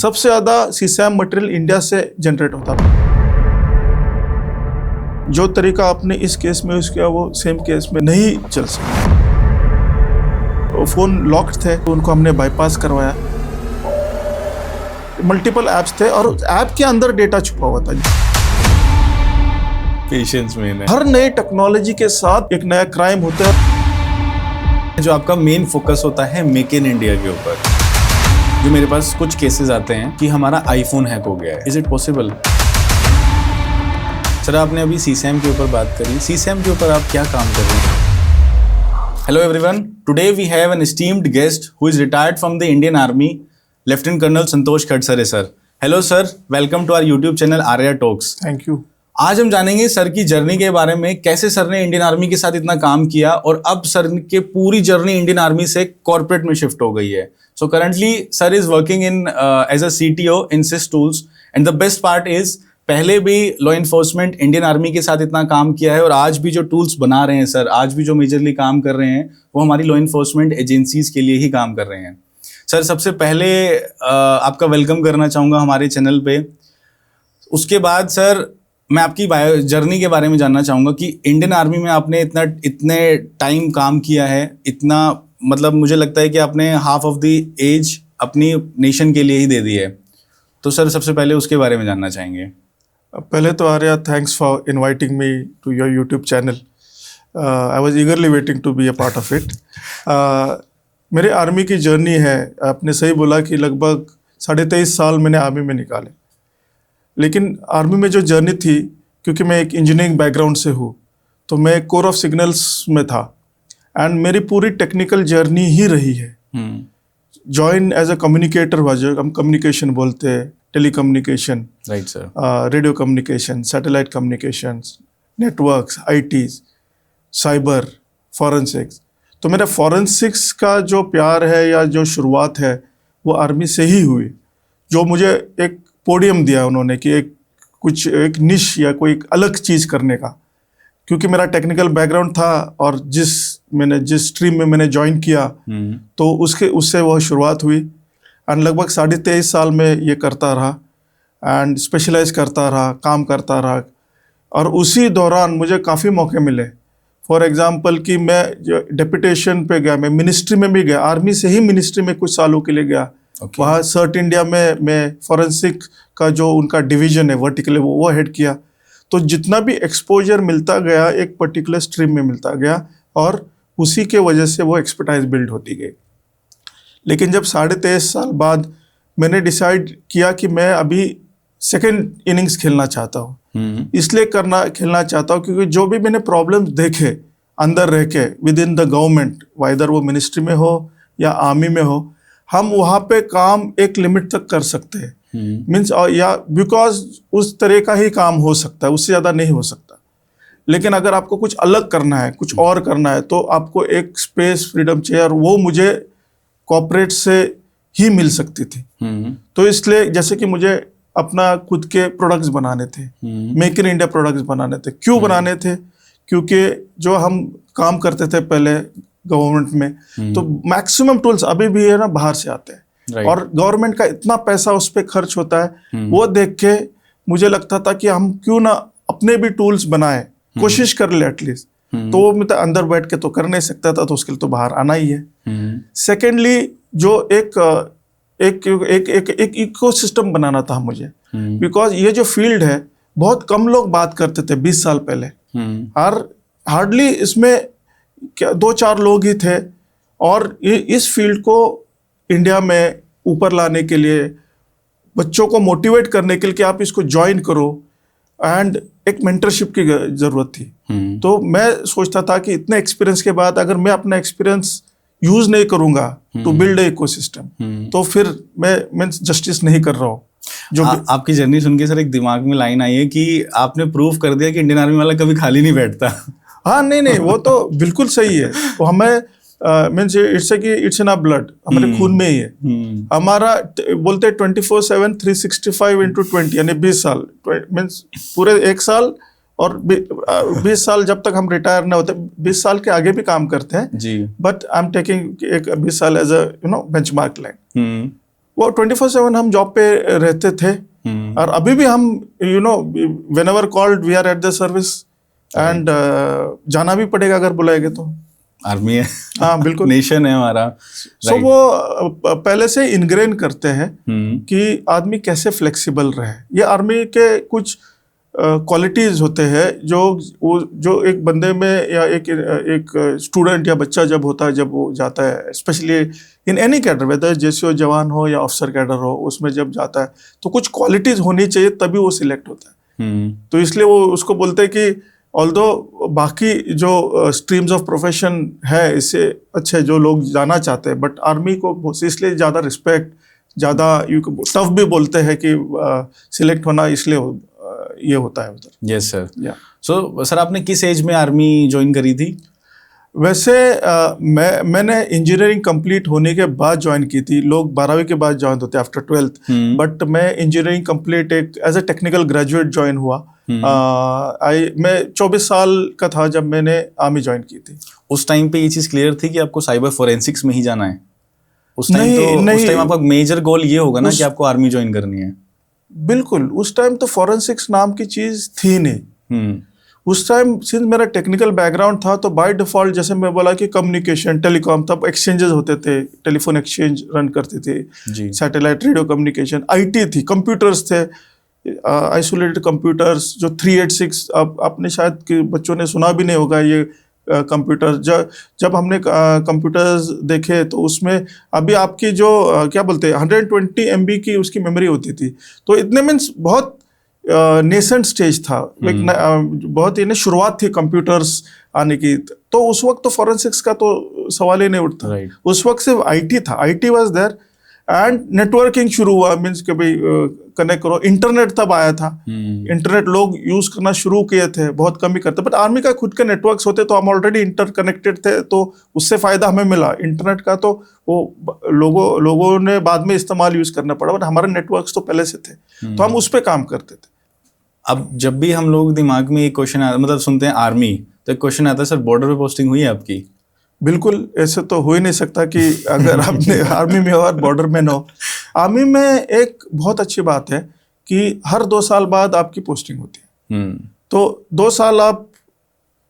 सबसे ज़्यादा सीसैम material India से जनरेट होता था। जो तरीका आपने इस केस में यूज़ किया वो सेम केस में नहीं चल सकता। वो फ़ोन लॉक्ड थे तो उनको हमने बाईपास करवाया। मल्टीपल ऐप्स थे और ऐप के अंदर डेटा छुपा हुआ था। पेशेंस में हर नई टेक्नोलॉजी के साथ एक नया क्राइम होता है। जो आपका मेन फोकस होता है मेक इन इंडिया के ऊपर, जो मेरे पास कुछ केसेस आते हैं कि हमारा आईफोन हैक हो गया है, इज इट पॉसिबल? सर आपने अभी सीसैम के ऊपर बात करी, सीसैम के ऊपर आप क्या काम कर रहे हैं? Hello everyone, today we have an esteemed guest who is retired from the Indian army, lieutenant colonel Santosh Khadsare sir. Hello sir, welcome to our YouTube channel Arya talks. Thank you. आज हम जानेंगे सर की जर्नी के बारे में, कैसे सर ने Indian army के साथ इतना काम किया और अब सर के पूरी जर्नी इंडियन आर्मी से कॉर्पोरेट में शिफ्ट हो गई है। So currently sir is working in as a CTO in SysTools and the best part is पहले भी लॉ इन्फोर्समेंट इंडियन आर्मी के साथ इतना काम किया है और आज भी जो टूल्स बना रहे हैं सर, आज भी जो मेजरली काम कर रहे हैं वो हमारी लॉ इन्फोर्समेंट एजेंसीज के लिए ही काम कर रहे हैं। सर सबसे पहले आपका वेलकम करना चाहूँगा हमारे चैनल पे। उसके बाद सर मैं आपकी जर्नी के बारे में जानना चाहूँगा कि इंडियन आर्मी में आपने इतने टाइम काम किया है, इतना मतलब मुझे लगता है कि आपने हाफ ऑफ द एज अपनी नेशन के लिए ही दे दी है। तो सर सबसे पहले उसके बारे में जानना चाहेंगे। पहले तो Arya, thanks for inviting me to your YouTube channel. I was eagerly waiting to be a part of it. मेरे आर्मी की जर्नी है, आपने सही बोला कि लगभग 23.5 साल मैंने आर्मी में निकाले। लेकिन आर्मी में जो जर्नी थी, क्योंकि मैं एक इंजीनियरिंग बैकग्राउंड से हूँ तो मैं कोर ऑफ सिग्नल्स में था एंड मेरी पूरी टेक्निकल जर्नी ही रही है। जॉइन एज अ कम्युनिकेटर हुआ, जो हम कम्युनिकेशन बोलते हैं, telecommunication, right sir, radio communication, satellite communications, networks, ITs, cyber, forensics. तो मेरा फॉरेंसिक्स का जो प्यार है या जो शुरुआत है वो आर्मी से ही हुई। जो मुझे एक पोडियम दिया उन्होंने कि एक निश या कोई एक अलग चीज़ करने का, क्योंकि मेरा टेक्निकल बैकग्राउंड था और जिस स्ट्रीम में मैंने ज्वाइन किया तो उससे वह शुरुआत हुई एंड लगभग 23.5 साल में ये करता रहा एंड स्पेशलाइज करता रहा, काम करता रहा। और उसी दौरान मुझे काफ़ी मौके मिले। फॉर एग्जांपल कि मैं डेपुटेशन पे गया, मैं मिनिस्ट्री में भी गया, आर्मी से ही मिनिस्ट्री में कुछ सालों के लिए गया। वहाँ सर्ट इंडिया में मैं फॉरेंसिक का जो उनका डिवीजन है वर्टिकल, वो हेड किया। तो जितना भी एक्सपोजर मिलता गया एक पर्टिकुलर स्ट्रीम में मिलता गया और उसी के वजह से वो एक्सपर्टाइज बिल्ड होती गई। लेकिन जब 23.5 साल बाद मैंने डिसाइड किया कि मैं अभी सेकेंड इनिंग्स खेलना चाहता हूँ। इसलिए खेलना चाहता हूँ क्योंकि जो भी मैंने प्रॉब्लम्स देखे अंदर रह के with in the government, whether वो मिनिस्ट्री में हो या आर्मी में हो, हम वहाँ पे काम एक लिमिट तक कर सकते हैं। मीन्स या बिकॉज उस तरह का ही काम हो सकता है, उससे ज़्यादा नहीं हो सकता। लेकिन अगर आपको कुछ अलग करना है, कुछ और करना है, तो आपको एक स्पेस, फ्रीडम चाहिए और वो मुझे कॉर्पोरेट से ही मिल सकती थी। तो इसलिए जैसे कि मुझे अपना खुद के प्रोडक्ट्स बनाने थे, मेक इन इंडिया प्रोडक्ट्स बनाने थे। क्यों बनाने थे? क्योंकि जो हम काम करते थे पहले गवर्नमेंट में, तो मैक्सिमम टूल्स अभी भी है ना बाहर से आते हैं और गवर्नमेंट का इतना पैसा उस पर खर्च होता है। वो देख के मुझे लगता था कि हम क्यों ना अपने भी टूल्स बनाएं, कोशिश कर ले एटलीस्ट। तो वो मैं अंदर बैठ के तो कर नहीं सकता था, तो उसके लिए तो बाहर आना ही है। सेकेंडली जो एक इकोसिस्टम बनाना था मुझे, बिकॉज ये जो फील्ड है बहुत कम लोग बात करते थे 20 साल पहले। हार्डली इसमें 2-4 लोग ही थे और इस फील्ड को इंडिया में ऊपर लाने के लिए, बच्चों को मोटिवेट करने के लिए कि आप इसको ज्वाइन करो एंड एक मेंटरशिप की ज़रूरत थी। तो मैं सोचता था कि इतने एक्सपीरियंस के बाद अगर मैं अपना एक्सपीरियंस यूज़ नहीं करूँगा टू बिल्ड ए इकोसिस्टम, तो फिर मैं जस्टिस नहीं कर रहा हूँ। जो आपकी जर्नी सुन के सर एक दिमाग में लाइन आई है कि आपने प्रूव कर दिया कि इंडियन आर्मी वाला कभी खाली नहीं बैठता। हाँ, नहीं, वो तो बिल्कुल सही है। वो हमें means it's in our blood, हमारे खून में ही है। हमारा बोलते हैं 24/7 365 × 20 यानी 20 साल मीन्स पूरे 1 साल और 20 साल जब तक हम रिटायर ना होते, 20 साल के आगे भी काम करते हैं जी। बट आई एम टेकिंग एक 20 साल एज अ बेंचमार्क लाइन। वो 24/7 हम जॉब पे रहते थे, और अभी भी हम whenever called we are at the service, and जाना भी पड़ेगा अगर बुलाएंगे तो। आर्मी है, हाँ बिल्कुल, नेशन है हमारा। सो वो पहले से इनग्रेन करते हैं कि आदमी कैसे फ्लेक्सिबल रहे। ये आर्मी के कुछ क्वालिटीज होते हैं जो एक बंदे में, या एक स्टूडेंट या बच्चा जब होता है, जब वो जाता है, specially in any cadre, whether JCO जवान हो या ऑफिसर कैडर हो, उसमें जब जाता है तो कुछ क्वालिटीज होनी चाहिए तभी वो सिलेक्ट होता है। तो इसलिए वो उसको बोलते हैं कि ऑल्दो बाकी जो स्ट्रीम्स ऑफ प्रोफेशन है इससे अच्छे जो लोग जाना चाहते हैं, बट आर्मी को इसलिए ज़्यादा रिस्पेक्ट, ज़्यादा टफ भी बोलते हैं कि सिलेक्ट होना इसलिए ये होता है उधर। Yes sir. सो सर, आपने किस एज में आर्मी ज्वाइन करी थी? वैसे मैंने इंजीनियरिंग कंप्लीट होने के बाद ज्वाइन की थी। लोग 12वीं के बाद ज्वाइन होते आफ्टर 12th, बट मैं engineering complete as a technical graduate join हुआ। मैं 24 साल का था जब मैंने आर्मी ज्वाइन की थी। उस टाइम पे ये चीज़ क्लियर थी कि आपको साइबर फोरेंसिक्स में ही जाना है? उस नहीं, उस टाइम आपका मेजर गोल ये होगा ना कि आपको आर्मी ज्वाइन करनी है? बिल्कुल, उस टाइम तो फोरेंसिक्स नाम की चीज थी नहीं। उस टाइम सिंस मेरा टेक्निकल बैकग्राउंड था तो बाय डिफॉल्ट, जैसे मैं बोला कि कम्युनिकेशन, टेलीकॉम, तब एक्सचेंजेस होते थे, टेलीफोन एक्सचेंज रन करते थे, सैटेलाइट रेडियो कम्युनिकेशन, आईटी थी, कंप्यूटर्स थे, आइसोलेटेड कंप्यूटर्स जो 386, अब आपने शायद कि बच्चों ने सुना भी नहीं होगा ये कंप्यूटर। जब हमने कंप्यूटर्स देखे तो उसमें अभी आपकी जो क्या बोलते हैं 120 MB की उसकी मेमोरी होती थी। तो इतने मीन्स बहुत नेसेंट स्टेज था, बहुत ही शुरुआत थी कंप्यूटर्स आने की। तो उस वक्त तो फोरेंसिक्स का तो सवाल ही नहीं उठता। उस वक्त सिर्फ आईटी था, IT was there, and networking शुरू हुआ, मीन्स कि भाई कनेक्ट करो। इंटरनेट तब आया था, इंटरनेट लोग यूज करना शुरू किए थे, बहुत कम ही करते, बट आर्मी का खुद के नेटवर्क्स होते तो हम ऑलरेडी इंटरकनेक्टेड थे, तो उससे फायदा हमें मिला। इंटरनेट का तो वो लोगों ने बाद में इस्तेमाल यूज करना पड़ा, बट हमारे नेटवर्क्स तो पहले से थे, तो हम उस पर काम करते थे। अब जब भी हम लोग दिमाग में एक क्वेश्चन मतलब सुनते हैं आर्मी, तो एक क्वेश्चन आता है, सर बॉर्डर पे पोस्टिंग हुई है आपकी? बिल्कुल, ऐसे तो हो ही नहीं सकता कि अगर आपने आर्मी में हो और बॉर्डर में ना हो। आर्मी में एक बहुत अच्छी बात है कि हर 2 साल बाद आपकी पोस्टिंग होती है। तो 2 साल आप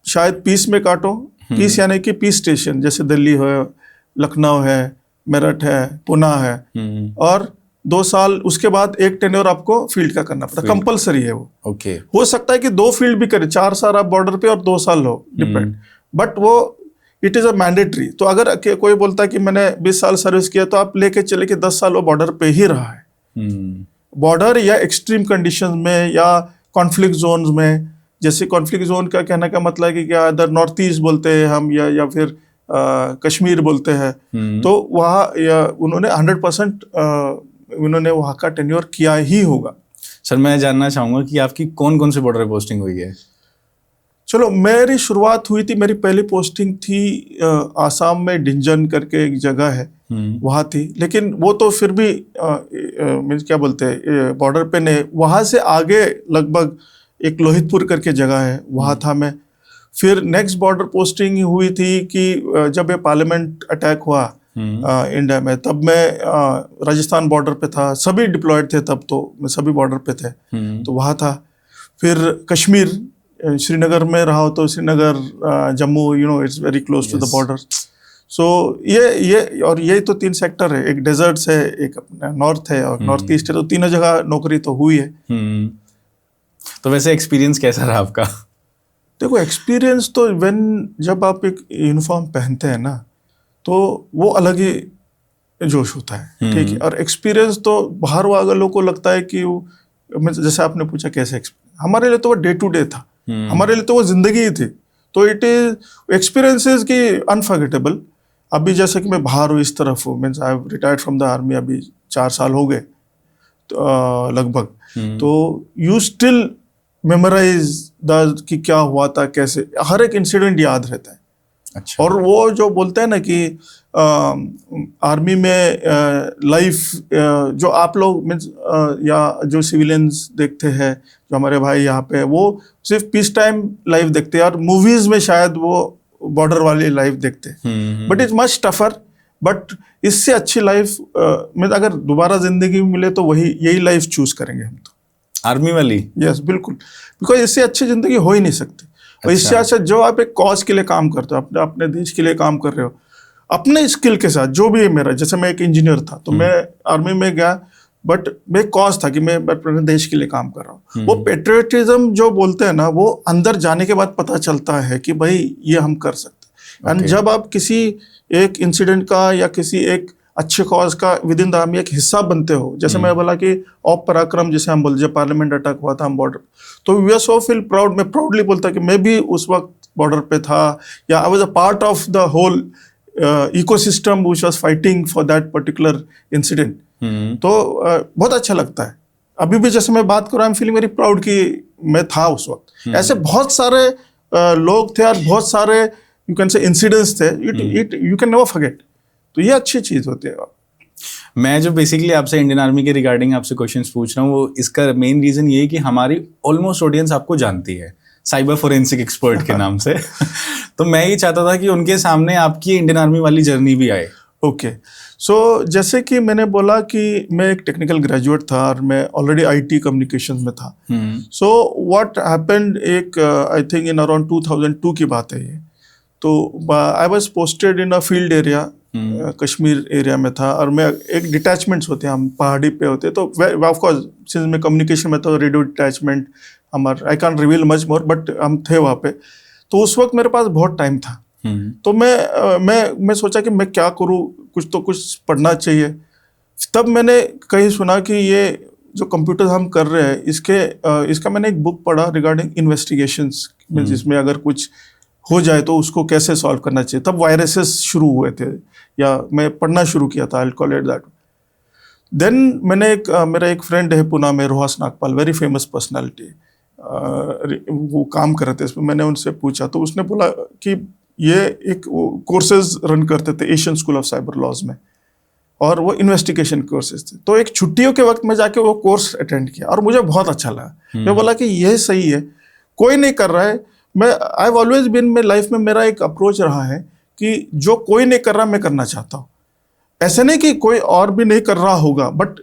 शायद पीस में काटो, पीस यानी कि पीस स्टेशन, जैसे दिल्ली है, लखनऊ है, मेरठ है, पुणे है, और 2 साल उसके बाद एक टेन्योर आपको फील्ड का करना पड़ता है, कंपलसरी है वो। ओके। हो सकता है कि 2 फील्ड भी करे, 4 साल आप बॉर्डर पे और 2 साल हो, डिपेंड, बट वो इट इज़ अ मैंडेटरी। तो अगर कोई बोलता है कि मैंने 20 साल सर्विस किया, तो आप लेके चले कि 10 साल वो बॉर्डर पे ही रहा है। बॉर्डर या एक्सट्रीम कंडीशंस में या कॉन्फ्लिक्ट जोन्स में, जैसे कॉन्फ्लिक्ट जोन का कहने का मतलब है कि क्या इधर नॉर्थ ईस्ट बोलते हैं हम, या फिर कश्मीर बोलते हैं, तो वहाँ उन्होंने 100% उन्होंने वहाँ का टेन्योर किया ही होगा। सर मैं जानना चाहूँगा कि आपकी कौन कौन से बॉर्डर पोस्टिंग हुई है? चलो, मेरी शुरुआत हुई थी, मेरी पहली पोस्टिंग थी आसाम में डिंजन करके एक जगह है, वहाँ थी। लेकिन वो तो फिर भी मीन्स क्या बोलते हैं बॉर्डर पे नहीं, वहाँ से आगे लगभग एक लोहितपुर करके जगह है, वहाँ था मैं। फिर नेक्स्ट बॉर्डर पोस्टिंग हुई थी कि जब ये पार्लियामेंट अटैक हुआ इंडिया में, तब मैं राजस्थान बॉर्डर पे था, सभी डिप्लॉयड थे तब, तो मैं सभी बॉर्डर पे थे, तो वहाँ था। फिर कश्मीर, श्रीनगर में रहा हो तो Srinagar, Jammu, it's very close to the border. So ये तो 3 सेक्टर है, एक डेजर्ट्स है, एक नॉर्थ है और नॉर्थ ईस्ट है, तो तीनों जगह नौकरी तो हुई है। तो वैसे एक्सपीरियंस कैसा रहा आपका? देखो, एक्सपीरियंस तो जब आप एक यूनिफॉर्म पहनते हैं ना, तो वो अलग ही जोश होता है, ठीक है। और एक्सपीरियंस तो बाहर वाले लोगों को लगता है कि जैसे आपने पूछा कैसे, हमारे लिए तो वो डे टू डे था, हमारे लिए तो वो जिंदगी ही थी। तो इट इज एक्सपीरियंसेस की अनफॉरगेटेबल। अभी जैसे कि मैं बाहर हूँ, इस तरफ हूँ, means I have retired from the army, अभी 4 साल हो गए लगभग। तो यू स्टिल मेमोराइज द कि क्या हुआ था, कैसे, हर एक इंसिडेंट याद रहता है। अच्छा। और वो जो बोलते हैं ना कि आर्मी में लाइफ जो आप लोग मीन्स या जो सिविलियंस देखते हैं, जो हमारे भाई यहाँ पे, वो सिर्फ पीस टाइम लाइफ देखते हैं, और मूवीज में शायद वो बॉर्डर वाली लाइफ देखते हैं, but it's much tougher. But इससे अच्छी लाइफ में अगर दोबारा जिंदगी मिले तो यही लाइफ चूज करेंगे हम तो। आर्मी वाली? यस बिल्कुल, बिकॉज इससे अच्छी जिंदगी हो ही नहीं सकती। और इससे अच्छा जो आप एक कॉज के लिए काम करते हो, अपने देश के लिए काम कर रहे हो, अपने स्किल के साथ, जो भी है मेरा, जैसे मैं एक इंजीनियर था तो मैं आर्मी में गया, बट मैं कॉज था कि मैं अपने देश के लिए काम कर रहा हूँ। वो पेट्रियटिज्म जो बोलते हैं ना, वो अंदर जाने के बाद पता चलता है कि भाई ये हम कर सकते हैं। एंड जब आप किसी एक इंसिडेंट का या किसी एक अच्छे कॉज का विद इन द आर्मी एक हिस्सा बनते हो, जैसे मैं बोला कि ऑप पराक्रम जिसे हम बोलते, जब पार्लियामेंट अटैक हुआ था हम बॉर्डर, तो we are so feel proud, मैं प्राउडली बोलता कि मैं भी उस वक्त बॉर्डर पे था, या I was a part of the whole ecosystem which was fighting for that particular incident. तो बहुत अच्छा लगता है। अभी भी जैसे मैं बात कर रहा हूँ, I am feeling very proud कि मैं था उस वक्त। ऐसे बहुत सारे लोग थे और बहुत सारे यू कैन से इंसिडेंट्स थे, यू कैन नेवर फॉरगेट। तो ये अच्छी चीज होती है। मैं जो बेसिकली आपसे इंडियन आर्मी के रिगार्डिंग आपसे क्वेश्चंस पूछ रहा हूँ, वो इसका मेन रीजन ये है कि हमारी ऑलमोस्ट ऑडियंस आपको जानती है साइबर फोरेंसिक एक्सपर्ट के नाम से। तो मैं ये चाहता था कि उनके सामने आपकी इंडियन आर्मी वाली जर्नी भी आए। ओके, सो जैसे कि मैंने बोला कि मैं एक टेक्निकल ग्रेजुएट था और मैं ऑलरेडी आईटी कम्युनिकेशन में था। सो व्हाट हैपेंड, एक आई थिंक इन अराउंड 2002 की बात है ये। तो I was posted in a field area, Kashmir area में था, और मैं एक डिटैचमेंट्स होते हैं, हम पहाड़ी पे होते हैं, तो ऑफ कोर्स सिंस मैं कम्युनिकेशन में था, रेडियो डिटैचमेंट हमारा, I can reveal much more, but हम थे वहाँ पे। तो उस वक्त मेरे पास बहुत टाइम था। तो मैं सोचा कि मैं क्या करूँ, कुछ पढ़ना चाहिए। तब मैंने कहीं सुना कि ये जो कंप्यूटर हम कर रहे हैं, इसका मैंने एक बुक पढ़ा रिगार्डिंग इन्वेस्टिगेशंस, जिसमें अगर कुछ हो जाए तो उसको कैसे सॉल्व करना चाहिए। तब वायरसेस शुरू हुए थे, या मैं पढ़ना शुरू किया था, I will call it that. Then मैंने मेरा एक फ्रेंड है पुणे में, Rohas Nagpal, very famous personality, वो काम कर रहे थे इसमें। मैंने उनसे पूछा तो उसने बोला कि ये एक कोर्सेज रन करते थे Asian school of cyber laws में, और वो इन्वेस्टिगेशन कोर्सेज थे। तो एक छुट्टियों के वक्त में जाके वो कोर्स अटेंड किया और मुझे बहुत अच्छा लगा। मैं बोला कि ये सही है, कोई नहीं कर रहा है। आई हैव ऑलवेज बीन, मेरी लाइफ में मेरा एक अप्रोच रहा है कि जो कोई नहीं कर रहा मैं करना चाहता हूँ। ऐसे नहीं कि कोई और भी नहीं कर रहा होगा, बट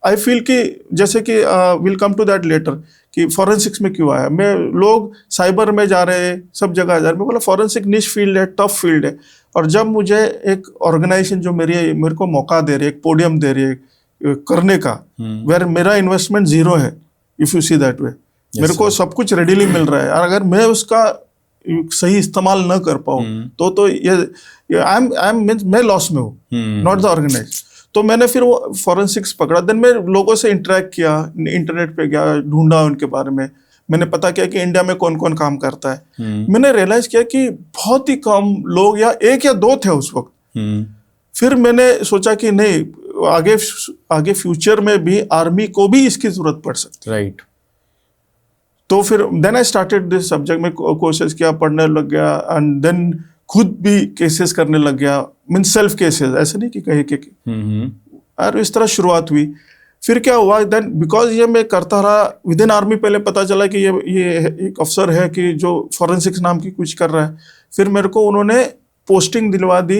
आई फील कि जैसे कि will come to that later कि फॉरेंसिक्स में क्यों आया मैं। लोग साइबर में जा रहे हैं, सब जगह जा रहे हैं, मैं बोला फॉरेंसिक निश फील्ड है, टफ फील्ड है। और जब मुझे एक ऑर्गेनाइजेशन जो मेरे को मौका दे रही है, एक पोडियम दे रही है करने का, वेर मेरा इन्वेस्टमेंट जीरो है, if you see that way, मेरे को सब कुछ रेडीली मिल रहा है, और अगर मैं उसका सही इस्तेमाल न कर पाऊँ तो मैं लॉस में हूँ, नॉट द ऑर्गेनाइज। तो मैंने फिर वो फॉरेंसिक्स पकड़ा। देन मैं लोगों से इंटरेक्ट किया, इंटरनेट पे गया, ढूंढा उनके बारे में, मैंने पता किया कि इंडिया में कौन कौन काम करता है। मैंने रियलाइज किया कि बहुत ही कम लोग, या एक या दो थे उस वक्त। फिर मैंने सोचा कि नहीं, आगे फ्यूचर में भी आर्मी को भी इसकी जरूरत पड़ सकती है। राइट। तो फिर then I started this subject में कोर्सेज किया, पढ़ने लग गया, एंड देन खुद भी केसेस करने लग गया, मीन सेल्फ केसेस, ऐसे नहीं कि कहीं के। और इस तरह शुरुआत हुई। फिर क्या हुआ, देन बिकॉज ये मैं करता रहा विद इन आर्मी, पहले पता चला कि ये एक अफसर है कि जो फॉरेंसिक्स नाम की कुछ कर रहा है। फिर मेरे को उन्होंने पोस्टिंग दिलवा दी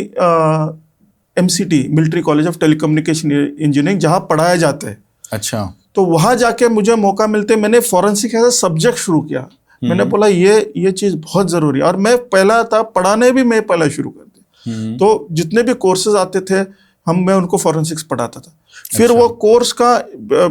MCT, military college of telecommunication engineering, जहाँ पढ़ाया जाता है। अच्छा। तो वहाँ जाके मुझे मौका मिलते मैंने फॉरेंसिक एज अ सब्जेक्ट शुरू किया। मैंने बोला ये चीज़ बहुत ज़रूरी है, और मैं पहला था पढ़ाने भी, मैं पहला शुरू कर दिया। तो जितने भी कोर्सेज आते थे मैं उनको फॉरेंसिक्स पढ़ाता था। फिर वो कोर्स का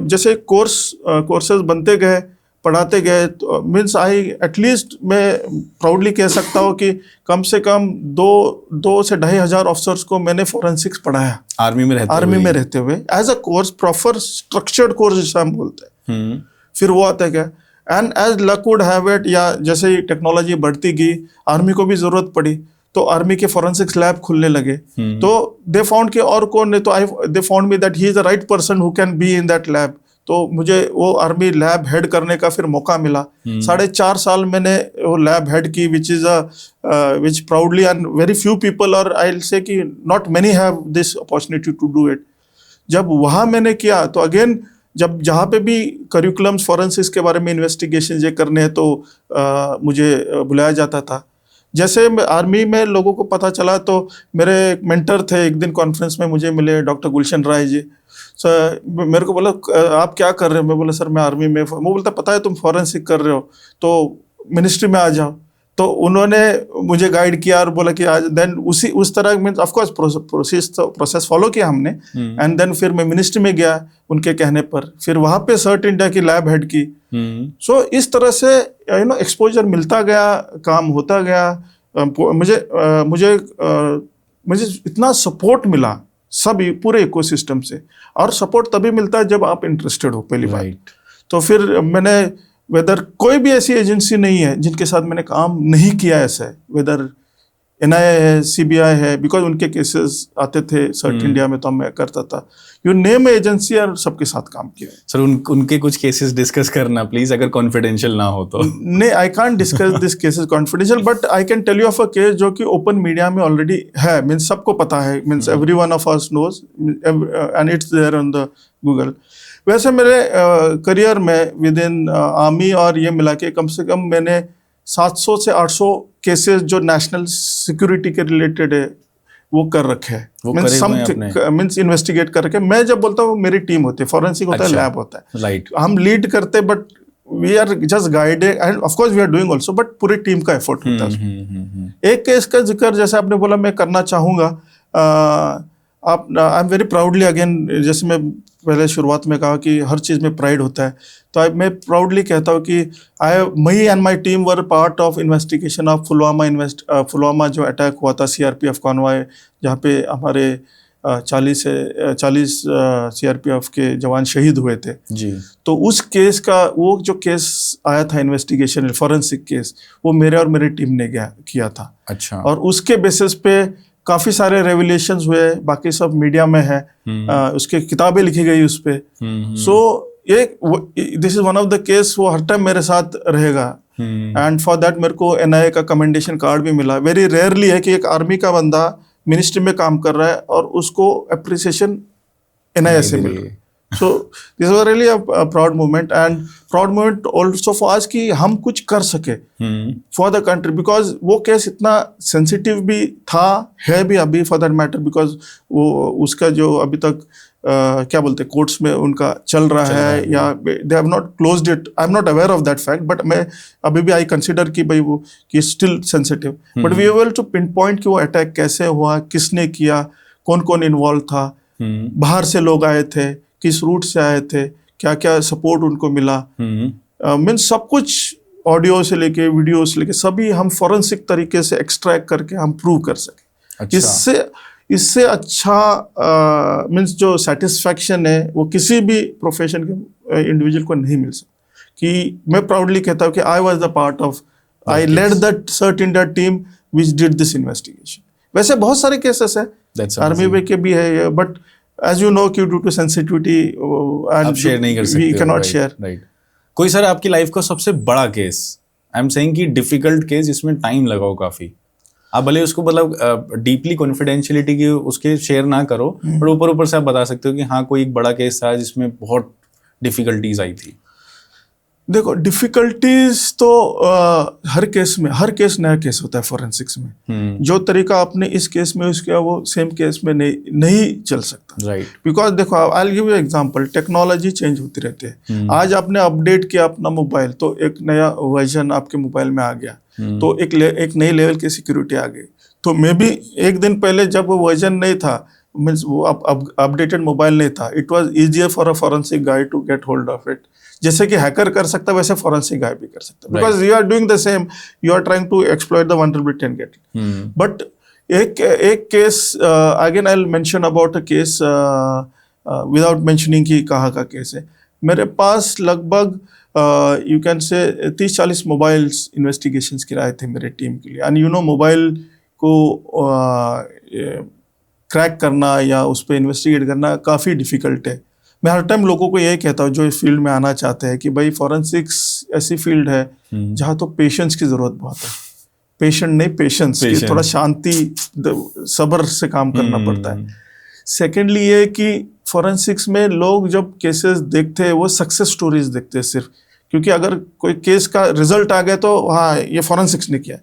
जैसे कोर्सेज बनते गए, पढ़ाते गए, तो मीन्स एटलीस्ट मैं प्राउडली कह सकता हूँ कि कम से कम 2 से 2,500 ऑफिसर्स को मैंने फॉरेंसिक्स पढ़ाया आर्मी में रहते हुए as a course, proper structured course जिसे हम बोलते हैं। फिर वो आता है, and as luck would have it, या जैसे ही टेक्नोलॉजी बढ़ती गई, आर्मी को भी जरूरत पड़ी, तो आर्मी के फॉरेंसिक्स लैब खुलने लगे। तो दे फाउंड कि और कौन नहीं, तो they found me that he is the right person who can be in that lab. तो मुझे वो आर्मी लैब हेड करने का फिर मौका मिला। 4.5 साल मैंने वो लैब हेड की, which proudly, and very few people, और आई विल से कि not many have this opportunity to do it. जब वहाँ मैंने किया, तो अगेन जब जहाँ पे भी करिकुलम्स फॉरेंसिक्स के बारे में इन्वेस्टिगेशन ये करने हैं, तो मुझे बुलाया जाता था। जैसे आर्मी में लोगों को पता चला तो मेरे एक मेंटर थे, एक दिन कॉन्फ्रेंस में मुझे मिले डॉक्टर गुलशन राय जी। सर मेरे को बोला आप क्या कर रहे हो? मैं बोला सर मैं आर्मी में। वो बोलता पता है तुम फॉरेंसिक कर रहे हो तो मिनिस्ट्री में आ जाओ। तो उन्होंने मुझे गाइड किया और बोला कि आज देन उस तरह means of course process follow किया हमने। एंड देन फिर मैं मिनिस्ट्री में गया उनके कहने पर, फिर वहाँ पे सर्ट इंडिया की लैब हेड की। सो इस तरह से एक्सपोजर मिलता गया, काम होता गया। मुझे इतना सपोर्ट मिला सब पूरे इकोसिस्टम से, और सपोर्ट तभी मिलता है जब आप इंटरेस्टेड हो पहली बार। तो फिर मैंने वेदर कोई भी ऐसी एजेंसी नहीं है जिनके साथ मैंने काम नहीं किया ऐसा, वेदर NIA है, CBI है, बिकॉज उनके केसेस आते थे सर्ट इंडिया में तो मैं करता था। यू नेम एजेंसी और सबके साथ काम किया। सर उनके कुछ केसेस डिस्कस करना प्लीज, अगर कॉन्फिडेंशियल ना हो तो। नहीं, I can't discuss this cases confidential, but I can tell you of a case जो कि ओपन मीडिया में ऑलरेडी है, मीन्स सबको पता है, means everyone of us knows and it's there on the Google. वैसे मेरे करियर में विद इन आर्मी और ये मिला के कम से कम मैंने 700 से 800 केसेस जो नेशनल सिक्योरिटी के रिलेटेड है वो कर रखे हैं। मीन्स इन्वेस्टिगेट कर रखे। मैं जब बोलता हूँ मेरी टीम होती है, फॉरेंसिक होता है, लैब होता है, राइट, हम लीड करते but we are just guided and of course we are doing also, but पूरी टीम का एफर्ट होता है। एक केस का जिक्र जैसे आपने बोला मैं करना चाहूँगा। I am very proudly again, जैसे मैं पहले शुरुआत में कहा कि हर चीज़ में प्राइड होता है, तो मैं प्राउडली कहता हूँ कि me and my team were part of investigation of Pulwama जो अटैक हुआ था, CRPF कॉन्वॉय, जहाँ पे हमारे 40 CRPF के जवान शहीद हुए थे जी। तो उस केस का वो जो केस आया था इन्वेस्टिगेशन फॉरेंसिक केस, वो मेरे और मेरी टीम ने किया था। अच्छा। और उसके बेसिस पे काफ़ी सारे रेवलेशंस हुए, बाकी सब मीडिया में है, उसके किताबें लिखी गई उस पर। So this is one of the case, वो हर टाइम मेरे साथ रहेगा। एंड फॉर दैट मेरे को NIA का कमेंडेशन कार्ड भी मिला। वेरी रेयरली है कि एक आर्मी का बंदा मिनिस्ट्री में काम कर रहा है और उसको अप्रिसिएशन NIA से मिल रहा है। So this was really a proud moment, and proud moment also for us कि हम कुछ कर सके फॉर द कंट्री, बिकॉज वो केस इतना सेंसिटिव भी था, है भी अभी फॉर दैट मैटर, बिकॉज वो उसका जो अभी तक क्या बोलते हैं कोर्ट्स में उनका चल रहा है या they have not closed it. I am not aware of that fact, but मैं अभी भी आई कंसिडर कि भाई वो कि still sensitive, but we able to pinpoint कि वो अटैक कैसे हुआ, किसने किया, कौन कौन इन्वॉल्व था, बाहर से लोग आए थे, किस रूट से आए थे, क्या क्या सपोर्ट उनको मिला, मीन्स सब कुछ ऑडियो से लेके वीडियो से लेके सभी हम फॉरेंसिक तरीके से एक्सट्रैक्ट करके हम प्रूव कर सके। अच्छा। इससे अच्छा मीन्स जो सेटिस्फैक्शन है वो किसी भी प्रोफेशन के इंडिविजुअल को नहीं मिल सकता। कि मैं प्राउडली कहता हूँ कि I was the part of, I led that CERT India team which did this investigation. वैसे बहुत सारे केसेस है आर्मी में के भी है, बट as you know कि due to sensitivity आप शेयर नहीं कर सकते, we cannot share। राइट। कोई सर आपकी लाइफ का सबसे बड़ा केस, आई एम सेइंग कि डिफिकल्ट केस जिसमें टाइम लगा हो काफी, आप भले उसको मतलब डीपली कॉन्फिडेंशियलिटी की उसके शेयर ना करो, पर ऊपर ऊपर से आप बता सकते हो कि हाँ कोई एक बड़ा केस था जिसमें बहुत डिफिकल्टीज आई थी। देखो डिफिकल्टीज तो हर केस नया केस होता है फॉरेंसिक्स में। जो तरीका आपने इस केस में यूज किया वो सेम केस में नहीं चल सकता, राइट। बिकॉज देखो I will give you example, technology change होती रहती है। आज आपने अपडेट किया अपना मोबाइल तो एक नया वर्जन आपके मोबाइल में आ गया, तो एक नई लेवल की सिक्योरिटी आ गई। तो मे बी एक दिन पहले जब वो वर्जन नहीं था, मीन्स वो अपडेटेड मोबाइल नहीं था, it was easier for a forensic guy to get hold of it. जैसे कि हैकर कर सकता है वैसे फॉरेंसिक गाय भी कर सकता है, because you are doing the same, you are trying to exploit the vulnerability and get it. But एक case again I will mention about a case without mentioning कि कहाँ का केस है। मेरे पास लगभग you can say 30-40 mobiles investigations कराए थे मेरे टीम के लिए। एंड यू नो मोबाइल को क्रैक करना या उस पर इन्वेस्टिगेट करना काफ़ी डिफ़िकल्ट है। मैं हर टाइम लोगों को यही कहता हूँ जो इस फील्ड में आना चाहते हैं कि भाई फॉरेंसिक्स ऐसी फील्ड है जहाँ तो पेशेंस की ज़रूरत बहुत है। पेशेंट नहीं, पेशेंस, थोड़ा शांति सब्र से काम करना पड़ता है। सेकेंडली ये कि फॉरेंसिक्स में लोग जब केसेस देखते हैं वो सक्सेस स्टोरीज देखते हैं सिर्फ, क्योंकि अगर कोई केस का रिजल्ट आ गया तो हाँ ये फॉरेंसिक्स ने किया,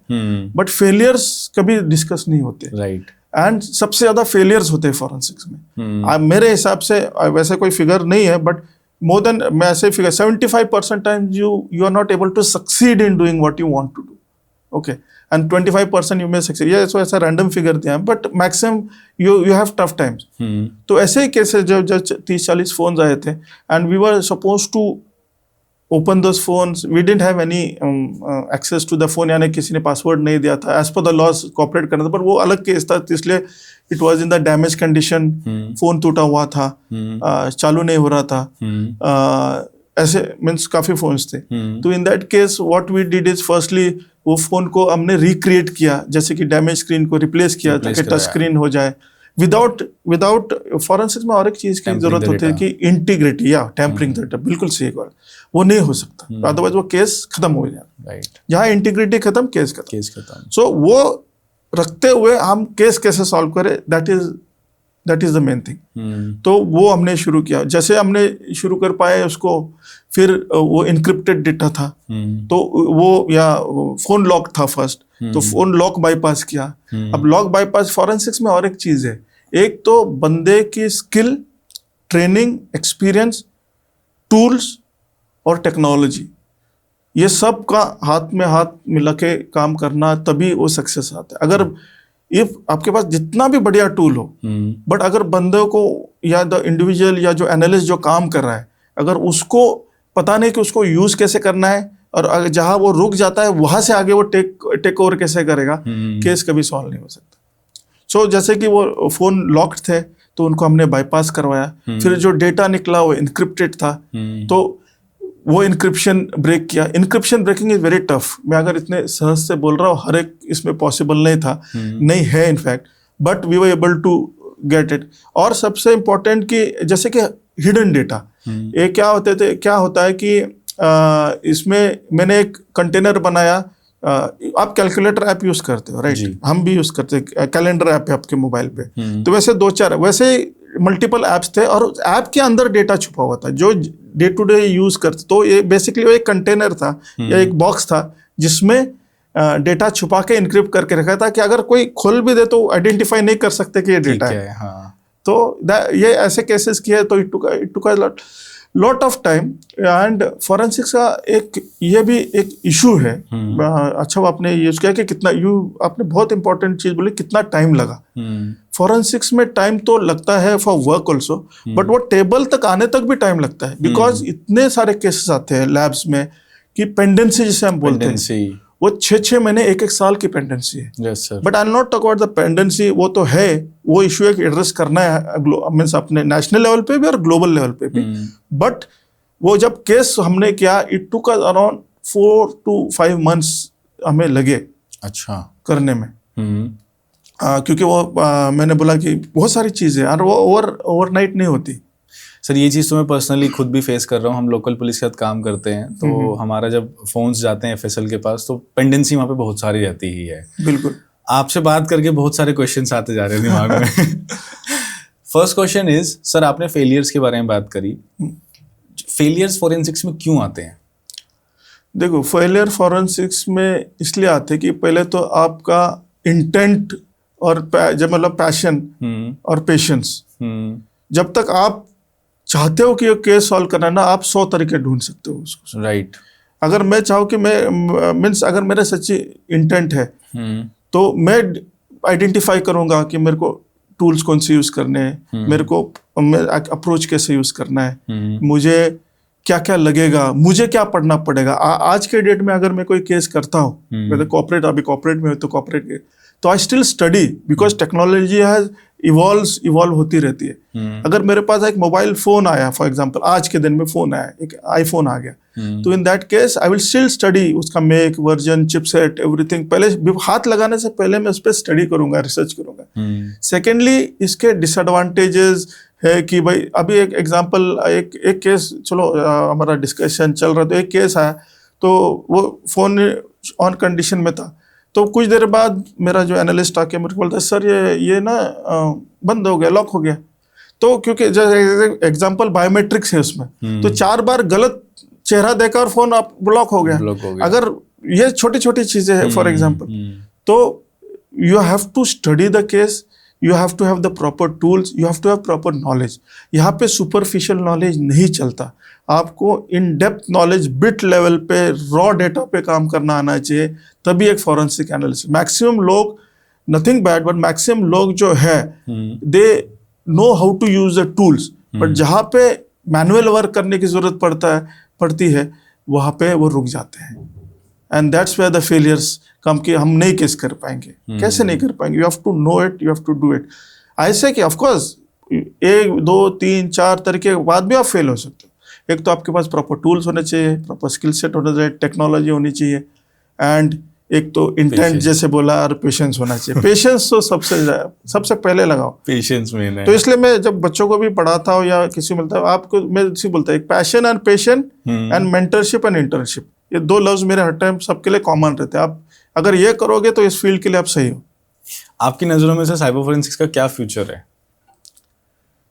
बट फेलियर्स कभी डिस्कस नहीं होते। राइट। एंड सबसे ज्यादा फेलियर्स होते हैं फॉरेंसिक्स में। मेरे हिसाब से वैसे कोई फिगर नहीं है, बट मोर देन, मैं ऐसे figure 75% time you are not able to succeed in doing what you want to do, okay, and 25% you may succeed. ये तो ऐसा रैंडम फिगर दिया है, but maximum you have tough times. तो ऐसे ही केसेस जब 30-40 फोन्स आए थे and we were suppose to open those phones, we didn't have any access to the phone, यानी किसी ने पासवर्ड नहीं दिया था, as per the loss cooperate करना था, पर वो अलग केस था, इसलिए it was in the damage condition, phone टूटा हुआ था, चालू नहीं हो रहा था, ऐसे मीन्स काफी फोन्स थे। तो in that case what we did is firstly वो फोन को हमने रिक्रिएट किया, जैसे कि डैमेज स्क्रीन को रिप्लेस किया ताकि टच स्क्रीन हो जाए विदाउट फॉरेंसिक्स में और एक चीज की जरूरत होती है कि इंटीग्रिटी या टेम्परिंग द डेटा, बिल्कुल सही बात, वो नहीं हो सकता, अदरवाइज वो केस खत्म हो जाए। राइट। जहाँ इंटीग्रिटी खत्म, केस खत्म। सो वो रखते हुए हम केस कैसे सॉल्व करें, that is the main thing. तो वो हमने शुरू किया, जैसे हमने शुरू कर पाए उसको, फिर वो इनक्रिप्टेड डेटा था, तो वो या फोन लॉक था फर्स्ट, तो फोन लॉक बाईपास किया। अब लॉक बाईपास फॉरेंसिक्स में और एक चीज है, एक तो बंदे की स्किल, ट्रेनिंग, एक्सपीरियंस, टूल्स और टेक्नोलॉजी, ये सब का हाथ में हाथ मिला के काम करना, तभी वो सक्सेस आता है। अगर इफ आपके पास जितना भी बढ़िया टूल हो, बट अगर बंदे को या द इंडिविजुअल या जो एनालिस्ट जो काम कर रहा है, अगर उसको पता नहीं कि उसको यूज कैसे करना है, और जहां वो रुक जाता है वहां से आगे वो टेक ओवर कैसे करेगा, केस कभी सॉल्व नहीं हो सकता। सो जैसे कि वो फोन लॉक्ड थे तो उनको हमने बाईपास करवाया, फिर जो डेटा निकला वो इनक्रिप्टेड था, तो वो इनक्रिप्शन ब्रेक किया। Encryption breaking is very tough, मैं अगर इतने सहज से बोल रहा हूँ, हर एक इसमें पॉसिबल नहीं था, नहीं है in fact, but we were able to get it. और सबसे इम्पोर्टेंट कि जैसे कि हिडन डेटा, ये क्या होता है कि इसमें मैंने एक कंटेनर बनाया, आप कैलकुलेटर ऐप यूज करते हो, राइट? हम भी यूज करते हैं, कैलेंडर ऐप है आपके मोबाइल पे, तो वैसे 2-4 वैसे मल्टीपल एप्स थे, और ऐप के अंदर डेटा छुपा हुआ था जो डे टू डे यूज करते। तो ये बेसिकली वो एक कंटेनर था या एक बॉक्स था जिसमें डेटा छुपा के इनक्रिप्ट करके रखा था कि अगर कोई खोल भी दे तो आइडेंटिफाई नहीं कर सकते कि ये डेटा है। हाँ। तो ये ऐसे केसेस किए, तो it took a lot of time. And forensics का ये भी एक इशू है। अच्छा, वो आपने यूज किया कि कितना, आपने बहुत इंपॉर्टेंट चीज बोली, कितना टाइम लगा। फॉरेंसिक्स में टाइम तो लगता है फॉर वर्क ऑल्सो, बट वो टेबल तक आने तक भी टाइम लगता है, बिकॉज इतने सारे केसेस आते हैं लैब्स में कि पेंडेंसी जिसे हम बोलते हैं, वो 6-6 महीने 1-1 साल की पेंडेंसी है। yes, but I not talk about the pendency, वो तो है, वो इशू एक एड्रेस करना है, मीन्स अपने नेशनल लेवल पे भी और ग्लोबल लेवल पे भी। बट वो जब केस हमने किया, it took around 4 to 5 months हमें लगे अच्छा करने में। क्योंकि वो मैंने बोला कि बहुत सारी चीजें, और वो ओवरनाइट नहीं होती। सर, ये चीज़ तो मैं पर्सनली खुद भी फेस कर रहा हूँ। हम लोकल पुलिस के साथ काम करते हैं, तो हमारा जब फोन्स जाते हैं एफएसएल के पास, तो पेंडेंसी वहाँ पे बहुत सारी रहती ही है। बिल्कुल। आपसे बात करके बहुत सारे क्वेश्चंस आते जा रहे हैं दिमाग में। फर्स्ट क्वेश्चन इज, सर आपने फेलियर्स के बारे में बात करी, फेलियर्स फॉरेंसिक्स में क्यों आते हैं? देखो, फेलियर फॉरेंसिक्स में इसलिए आते हैं कि पहले तो आपका इंटेंट और जब मतलब पैशन और पेशेंस, जब तक आप चाहते हो कि ये केस सॉल्व करना है ना, आप 100 तरीके ढूंढ सकते हो उसको। राइट। अगर मैं चाहूँ कि मैं मीन्स अगर मेरा सच्ची इंटेंट है, तो मैं आइडेंटिफाई करूंगा कि मेरे को टूल्स कौन से यूज करने हैं, मेरे को अप्रोच कैसे यूज करना है, मुझे क्या क्या लगेगा, मुझे क्या पढ़ना पड़ेगा। आज के डेट में अगर मैं कोई केस करता हूँ, मैं अभी कॉर्पोरेट में हूँ, तो कॉर्पोरेट तो I still study, because technology has evolve होती रहती है। अगर मेरे पास एक मोबाइल फोन आया, फॉर एग्जांपल आज के दिन में फोन आया, एक आईफोन आ गया, तो in that case I will still study उसका मेक, वर्जन, चिपसेट, एवरीथिंग। पहले हाथ लगाने से पहले मैं उस पर स्टडी करूंगा, रिसर्च करूंगा। सेकेंडली, इसके डिसएडवांटेजेस है कि भाई, अभी एक एग्जांपल, एक केस, चलो हमारा डिस्कशन चल रहा, तो एक केस आया, तो वो फोन ऑन कंडीशन में था, तो कुछ देर बाद मेरा जो एनालिस्ट आके मेरे को बोलता है, सर ये ना बंद हो गया, लॉक हो गया। तो क्योंकि जैसे एग्जांपल बायोमेट्रिक्स है उसमें, तो 4 बार गलत चेहरा देखा और फोन आप ब्लॉक हो गया। ब्लॉक हो गया। अगर ये छोटी छोटी चीजें हैं फॉर एग्जांपल, तो you have to study the case, you have to have the proper tools, you have to have proper knowledge. यहाँ पे सुपरफिशियल नॉलेज नहीं चलता, आपको in depth knowledge bit level पे रॉ डेटा पे काम करना आना चाहिए, तभी एक फॉरेंसिक एनालिस्ट। मैक्सिमम लोग, नथिंग बैड, बट मैक्सिमम लोग जो है they know how to use the tools, but जहाँ पे मैनुअल वर्क करने की जरूरत पड़ती है वहाँ पे वो रुक जाते हैं। And that's where the failures come, कि हम नहीं केस कर पाएंगे। कैसे नहीं कर पाएंगे? You have to know it, you have to do it. ऐसे कि ऑफकोर्स 1 2 3 4 तरीके के बाद भी आप फेल हो सकते हो। एक तो आपके पास प्रॉपर टूल्स होने चाहिए, प्रॉपर स्किल सेट होना चाहिए, टेक्नोलॉजी होनी चाहिए, एंड एक तो इंटेंट जैसे बोला, और पेशेंस होना चाहिए। पेशेंस तो सबसे पहले लगाओ, पेशेंस में। तो इसलिए मैं जब बच्चों को भी पढ़ाता हूँ या किसी को मिलता है, आपको मैं इसी बोलता हूँ, एक passion and patient and mentorship and internship, ये 2 लफ्ज मेरे हर टाइम सबके लिए कॉमन रहते हैं। आप अगर ये करोगे तो इस फील्ड के लिए आप सही हो। आपकी नजरों में से साइबर फोरेंसिक्स का क्या फ्यूचर है?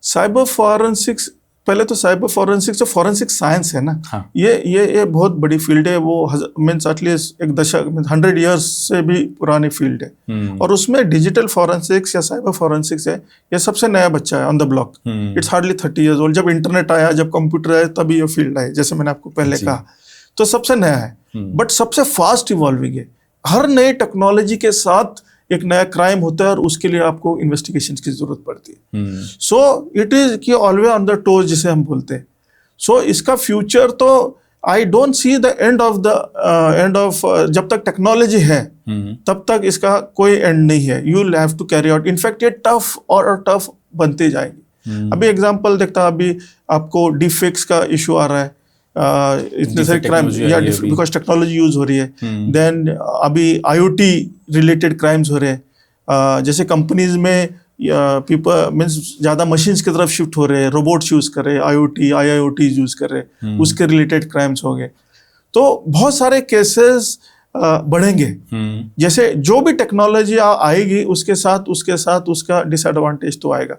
साइबर फॉरेंसिक्स, पहले तो साइबर फॉरेंसिक्स जो फॉरेंसिक साइंस है ना, हाँ। ये बहुत बड़ी फील्ड है। वो मीन्स एटलीस्ट एक दशक, 100 ईयर्स से भी पुरानी फील्ड है। और उसमें डिजिटल फॉरेंसिक्स या साइबर फॉरेंसिक्स है, ये सबसे नया बच्चा है on the block. It's hardly 30 years old. जब इंटरनेट आया, जब कंप्यूटर आया, तभी ये फील्ड आई, जैसे मैंने आपको पहले कहा। तो सबसे नया है, बट सबसे फास्ट इवॉल्विंग है। हर नई टेक्नोलॉजी के साथ एक नया क्राइम होता है और उसके लिए आपको इन्वेस्टिगेशन की जरूरत पड़ती है। सो इट इज कि ऑलवेज ऑन द टोज जिसे हम बोलते हैं। सो इसका फ्यूचर तो I don't see the end of जब तक टेक्नोलॉजी है तब तक इसका कोई एंड नहीं है। You will have to carry out. In fact ये टफ और टफ बनती जाएगी। अभी एग्जांपल देखता हूं, अभी आपको डिफेक्स का इशू आ रहा है, इतने सारे क्राइम, या बिकॉज टेक्नोलॉजी यूज हो रही है। देन अभी IoT रिलेटेड क्राइम्स हो रहे हैं, जैसे कंपनीज में पीपल मीन्स ज्यादा मशीन्स की तरफ शिफ्ट हो रहे हैं, रोबोट्स यूज कर रहे हैं, IoT यूज कर रहे हैं, उसके रिलेटेड क्राइम्स हो गए। तो बहुत सारे केसेस बढ़ेंगे। जैसे जो भी टेक्नोलॉजी आएगी उसके साथ उसका डिसएडवांटेज तो आएगा।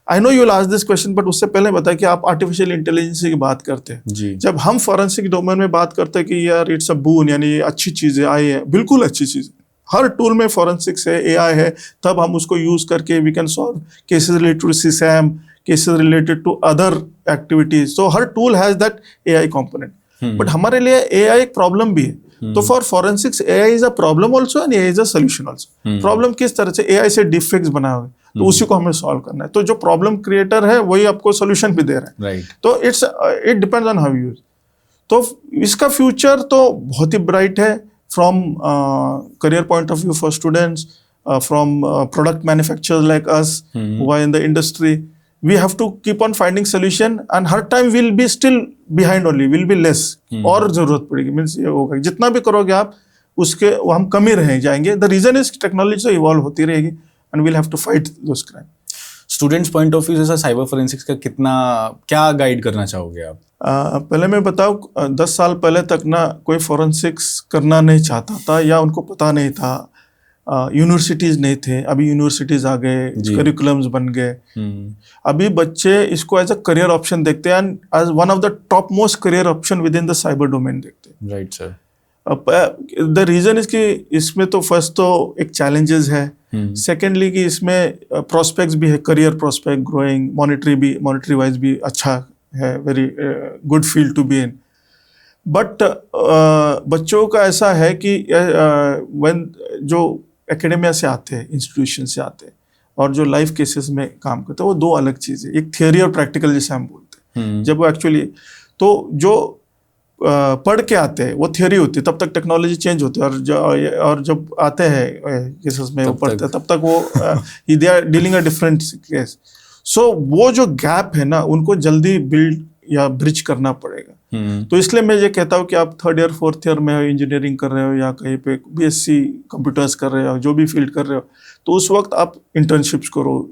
I know you will ask this question, but उससे पहले बताया कि आप आर्टिफिशियल इंटेलिजेंस की बात करते हैं। जब हम फॉरेंसिक डोमेन में बात करते हैं कि यार इट्स अ बून, यानी ये अच्छी चीज़ें आई है, बिल्कुल अच्छी चीज़। हर टूल में फॉरेंसिक्स है, AI है, तब हम उसको यूज करके we can solve cases related to CSAM, cases related to other activities. So हर tool has that AI component. But हमारे लिए AI एक प्रॉब्लम भी है। तो for forensics AI is a problem also and AI is a solution also. Problem किस तरह से, AI से डिफेक्ट्स बना हुआ है, तो उसी को हमें सॉल्व करना है। तो जो प्रॉब्लम क्रिएटर है वही आपको सोल्यूशन भी दे रहा है। तो it depends on how use. तो इसका फ्यूचर तो बहुत ही ब्राइट है, from career point of view for students, from product manufacturers like us who are in the industry. We have to keep on finding solution, and हर time will be still behind only, will be less. और जरूरत पड़ेगी, means ये होगा जितना भी करोगे आप उसके हम कमी रह जाएंगे। द रीजन इज टेक्नोलॉजी तो इवॉल्व होती रहेगी and we'll have to fight those crime. Students point of view से साइबर फोरेंसिक्स का क्या गाइड करना चाहोगे आप? पहले मैं बताऊं, 10 साल पहले तक ना कोई फोरेंसिक्स करना नहीं चाहता था, या उनको पता नहीं था। यूनिवर्सिटीज नहीं थे, अभी यूनिवर्सिटीज आ गए, करिकुलम्स बन गए। अभी बच्चे इसको एज अ करियर ऑप्शन देखते हैं, and as one of the top most career option within the cyber domain देखते हैं। Right sir. The reason is कि इसमें तो फर्स्ट तो एक चैलेंजेस है, सेकेंडली कि इसमें प्रोस्पेक्ट्स भी है, career prospect growing, monetary wise भी अच्छा है, very good field to be in. But बच्चों का ऐसा है कि व्हेन जो एकेडेमिया से आते हैं, इंस्टीट्यूशन से आते हैं, और जो लाइफ केसेस में काम करते हैं, वो 2 अलग चीज़ें। एक थियोरी और प्रैक्टिकल जिसे हम बोलते हैं। जब वो एक्चुअली तो जो पढ़ के आते हैं वो थियोरी होती है, तब तक टेक्नोलॉजी चेंज होती है, और जब आते हैं केसेस में वो पढ़ते हैं, तब तक वो they are dealing a different case. So वो जो गैप है ना, उनको जल्दी बिल्ड या ब्रिज करना पड़ेगा। तो इसलिए मैं ये कहता हूँ कि आप 3rd ईयर 4th ईयर में इंजीनियरिंग कर रहे हो, या कहीं पे BSc कंप्यूटर्स कर रहे हो, जो भी फील्ड कर रहे हो, तो उस वक्त आप इंटर्नशिप्स करो,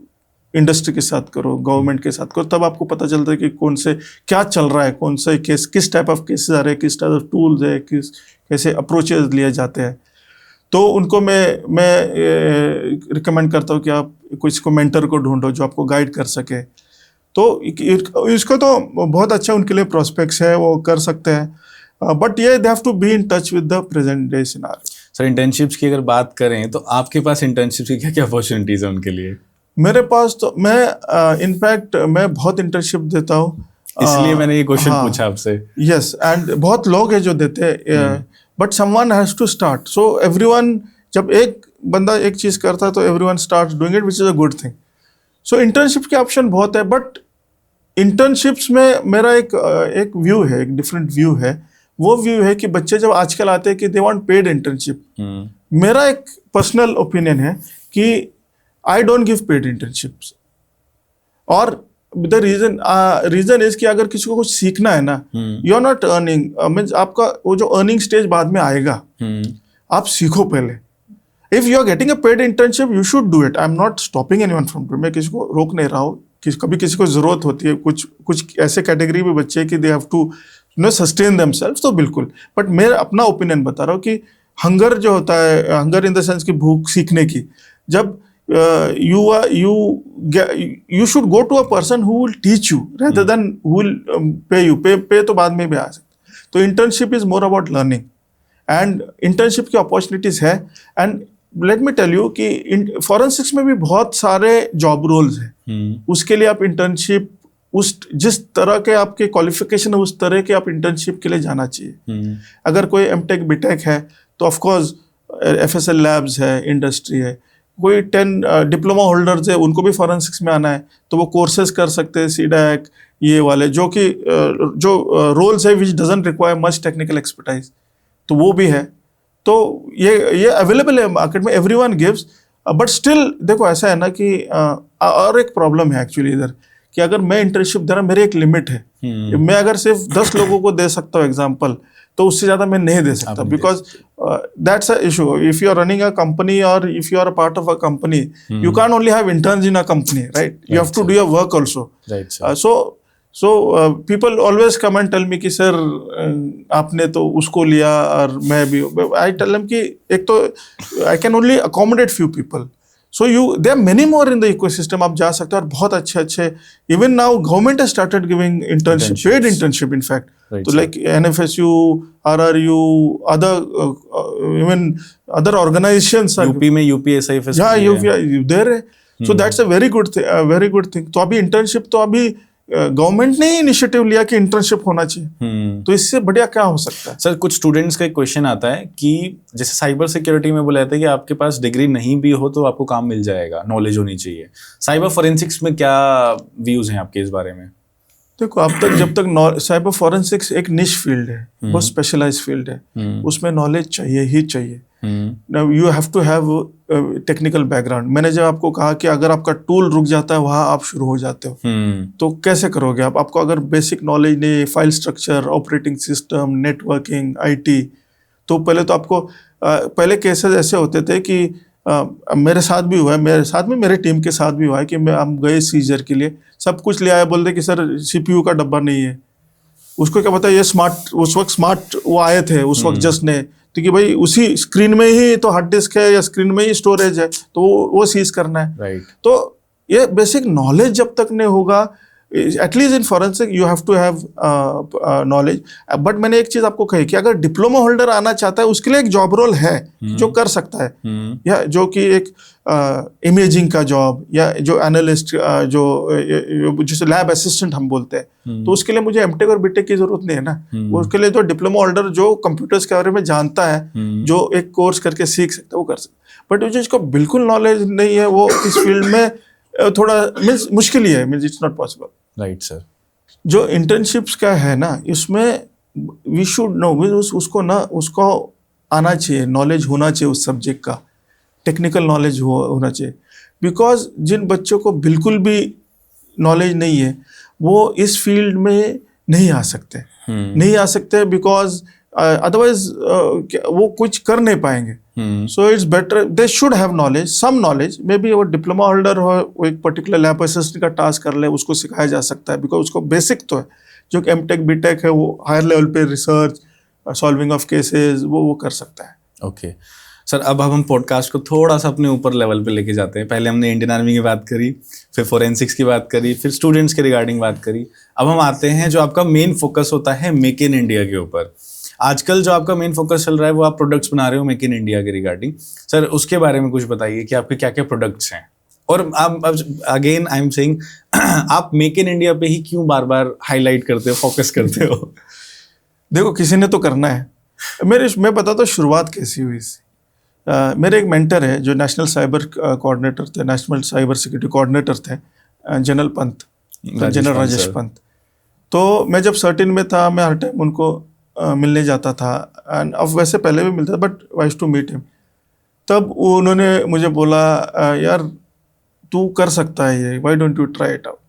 इंडस्ट्री के साथ करो, गवर्नमेंट के साथ करो, तब आपको पता चलता है कि कौन से क्या चल रहा है, कौन से केस, किस टाइप ऑफ केसेस आ रहे हैं, किस टाइप ऑफ टूल्स है, कैसे अप्रोचेस लिए जाते हैं। तो उनको मैं रिकमेंड करता हूँ कि आप किसी को मेंटर को ढूंढो जो आपको गाइड कर सके। तो इसको तो बहुत अच्छा उनके लिए प्रोस्पेक्ट्स है, वो कर सकते हैं, बट ये they have to be in touch with the present day scenario. Sir internships की अगर बात करें तो आपके पास इंटर्नशिप्स की क्या क्या अपॉर्चुनिटीज है उनके लिए? मेरे पास तो मैं इनफैक्ट मैं बहुत इंटर्नशिप देता हूँ, इसलिए मैंने ये क्वेश्चन हाँ, पूछा आपसे। यस, एंड बहुत लोग हैं जो देते हैं, but someone has to start, so everyone, जब एक बंदा एक चीज करता है तो everyone starts doing it, which is a good thing. So internship के ऑप्शन बहुत है, बट इंटर्नशिप्स में मेरा एक व्यू है, एक डिफरेंट व्यू है। वो व्यू है कि बच्चे जब आजकल आते हैं कि दे वांट पेड इंटर्नशिप, मेरा एक पर्सनल ओपिनियन है कि I don't give paid internships. और द रीजन इज कि अगर किसी को कुछ सीखना है ना, you are not earning, means आपका वो जो अर्निंग स्टेज बाद में आएगा, आप सीखो पहले। If you are getting a paid internship you should do it, I am not stopping anyone from doing, मैं किसी को रोक नहीं रहा हूँ। कभी किसी को जरूरत होती है, कुछ ऐसे कैटेगरी में बच्चे कि they have to sustain themselves, तो बिल्कुल। बट मैं अपना ओपिनियन बता रहा हूँ कि हंगर जो होता है, हंगर इन द सेंस की भूख सीखने की, जब you should go to a person who will teach you rather than who will pay you. Pay तो बाद में भी आ सकता। तो internship is more about learning, and internship की opportunities है। and let me tell you कि forensics में भी बहुत सारे job roles हैं। उसके लिए आप internship जिस तरह के आपके क्वालिफिकेशन है उस तरह के आप इंटर्नशिप के लिए जाना चाहिए। अगर कोई एमटेक बीटेक है तो ऑफ कोर्स FSL लैब्स है, इंडस्ट्री है। कोई 10 डिप्लोमा होल्डर्स है, उनको भी फॉरेंसिक्स में आना है तो वो कोर्सेज कर सकते हैं, सीडैक ये वाले, जो कि जो रोल्स है विच doesn't require much technical expertise, तो वो भी है। तो ये अवेलेबल है मार्केट में, एवरीवन गिव्स। बट स्टिल देखो ऐसा है ना कि और एक प्रॉब्लम है एक्चुअली इधर, कि अगर मैं इंटर्नशिप दे रहा हूँ, मेरी एक लिमिट है। मैं अगर सिर्फ 10 लोगों को दे सकता हूँ एग्जाम्पल, तो उससे ज्यादा मैं नहीं दे सकता, because that's a issue. If you are running a company और if you are a part of a company, you can only have interns in a company, right? You have to do your work also. So people always come and tell me कि sir आपने तो उसको लिया और मैं भी, I tell them कि एक तो I can only accommodate few people, so there are many more in the ecosystem. आप जा सकते हो, और बहुत अच्छे even now government has started giving internship, paid internship in fact. तो like NFSU, RRU, even other organizations, UP में UPSI there है। So that's a very good thing. तो अभी इंटर्नशिप तो अभी गवर्नमेंट ने ही इनिशिएटिव लिया कि इंटर्नशिप होना चाहिए, तो इससे बढ़िया क्या हो सकता है? सर कुछ स्टूडेंट्स का एक क्वेश्चन आता है कि जैसे साइबर सिक्योरिटी में बोला जाता है कि आपके पास डिग्री नहीं भी हो तो आपको काम मिल जाएगा, नॉलेज होनी चाहिए। साइबर फोरेंसिक्स में क्या व्यूज हैं आपके इस बारे में? देखो, अब तक जब तक साइबर फोरेंसिक्स एक निश फील्ड है, बहुत स्पेशलाइज फील्ड है, उसमें नॉलेज चाहिए ही चाहिए। You have to have technical background. मैंने जब आपको कहा कि अगर आपका टूल रुक जाता है वहाँ आप शुरू हो जाते हो, तो कैसे करोगे आप? आपको अगर बेसिक नॉलेज नहीं, file structure, operating system, networking, IT, तो पहले तो आपको पहले केसेस ऐसे होते थे कि मेरे साथ भी हुआ है, मेरे साथ में मेरे टीम के साथ भी हुआ है कि हम गए सीजर के लिए, सब कुछ ले आए, बोलते कि सर CPU का डब्बा नहीं है। उसको क्या पता, ये स्मार्ट, उस वक्त स्मार्ट वो आए थे उस वक्त जस्ट ने, तो कि भाई उसी स्क्रीन में ही तो हार्ड डिस्क है या स्क्रीन में ही स्टोरेज है, तो वो सीज करना है। राइट। तो ये बेसिक नॉलेज जब तक नहीं होगा, at least in forensic you have to have knowledge. But मैंने एक चीज आपको कही कि अगर डिप्लोमा होल्डर आना चाहता है उसके लिए एक जॉब रोल है जो कर सकता है, या जो कि एक इमेजिंग का जॉब, या जो एनालिस्ट, जो जिसे लैब असिस्टेंट हम बोलते हैं, तो उसके लिए मुझे एमटेक और बीटेक की जरूरत नहीं है ना। उसके लिए तो डिप्लोमा होल्डर जो कंप्यूटर्स के बारे में जानता है, जो एक कोर्स करके सीख सकता है, वो कर सकता है। बट जिसको बिल्कुल नॉलेज नहीं है, वो इस फील्ड में थोड़ा मीन्स मुश्किल ही है, means it's not possible. Right sir. जो इंटर्नशिप्स का है ना, इसमें वी शुड नो, उसको आना चाहिए, नॉलेज होना चाहिए उस सब्जेक्ट का, टेक्निकल नॉलेज होना चाहिए। बिकॉज जिन बच्चों को बिल्कुल भी नॉलेज नहीं है वो इस फील्ड में नहीं आ सकते, बिकॉज अदरवाइज वो कुछ कर नहीं पाएंगे। So it's better they should have knowledge, some knowledge. Maybe वो डिप्लोमा होल्डर हो, वो एक पर्टिकुलर लैब असिस्टेंट का टास्क कर ले, उसको सिखाया जा सकता है, बिकॉज उसको बेसिक तो है। जो कि एमटेक बीटेक है वो हायर लेवल पे रिसर्च, सॉल्विंग ऑफ केसेस, वो कर सकता है। ओके सर अब हम पॉडकास्ट को थोड़ा सा अपने ऊपर लेवल पे लेके जाते हैं। पहले हमने इंडियन आर्मी की बात करी, फिर फोरेंसिक्स की बात करी, फिर स्टूडेंट्स के रिगार्डिंग बात करी। अब हम आते हैं जो आपका मेन फोकस होता है मेक इन इंडिया के ऊपर। आजकल जो आपका मेन फोकस चल रहा है वो आप प्रोडक्ट्स बना रहे हो मेक इन इंडिया के रिगार्डिंग। सर उसके बारे में कुछ बताइए कि आपके क्या क्या प्रोडक्ट्स हैं, और आप अगेन आई एम सेइंग आप मेक इन इंडिया पे ही क्यों बार बार हाईलाइट करते हो, फोकस करते हो? देखो, किसी ने तो करना है। मैं बताता हूँ शुरुआत कैसी हुई इससे। मेरे एक मेंटर है जो नेशनल साइबर कोऑर्डिनेटर थे, नेशनल साइबर सिक्योरिटी कोऑर्डिनेटर थे, जनरल पंत, जनरल राजेश पंत। तो मैं जब सर्टिन में था, मैं हर टाइम उनको मिलने जाता था, एंड अब वैसे पहले भी मिलता था, but I used to meet him. तब उन्होंने मुझे बोला, यार तू कर सकता है ये, why don't you try it out.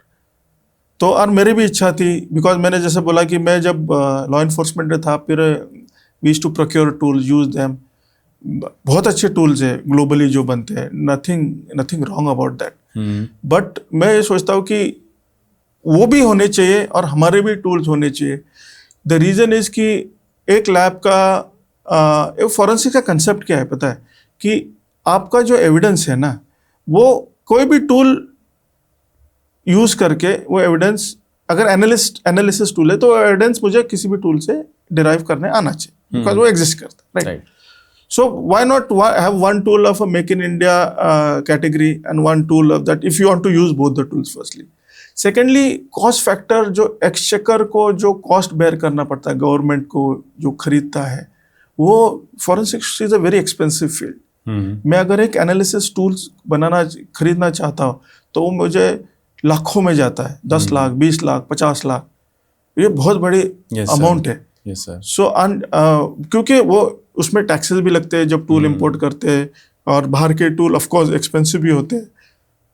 तो और मेरी भी इच्छा थी, बिकॉज मैंने जैसे बोला कि मैं जब लॉ इन्फोर्समेंट में था, फिर we used to procure tool, use them. बहुत अच्छे टूल्स है ग्लोबली जो बनते हैं, nothing wrong about that. But मैं ये सोचता हूँ कि वो भी होने चाहिए और हमारे भी टूल्स होने चाहिए। द रीज़न इज़ कि एक लैब का एक फॉरेंसिक का कंसेप्ट क्या है पता है, कि आपका जो एविडेंस है ना, वो कोई भी टूल यूज़ करके वो एविडेंस, अगर एनालिसिस टूल है तो एविडेंस मुझे किसी भी टूल से डिराइव करने आना चाहिए, बिकॉज वो एग्जिस्ट करता है, right? So why not have one tool of a Make in India category and one tool of that, if you want to use both the tools firstly. Secondly, cost factor, जो exchequer को जो cost bear करना पड़ता है, government को जो खरीदता है, वो forensics is a very expensive field. मैं अगर एक एनालिसिस टूल्स खरीदना चाहता हूँ तो वो मुझे लाखों में जाता है, 10 लाख, 20 लाख, 50 लाख। ये बहुत बड़ी अमाउंट है। सो क्योंकि वो उसमें टैक्सेस भी लगते हैं जब टूल इंपोर्ट करते हैं, और बाहर के टूल ऑफ कोर्स एक्सपेंसिव भी होते हैं।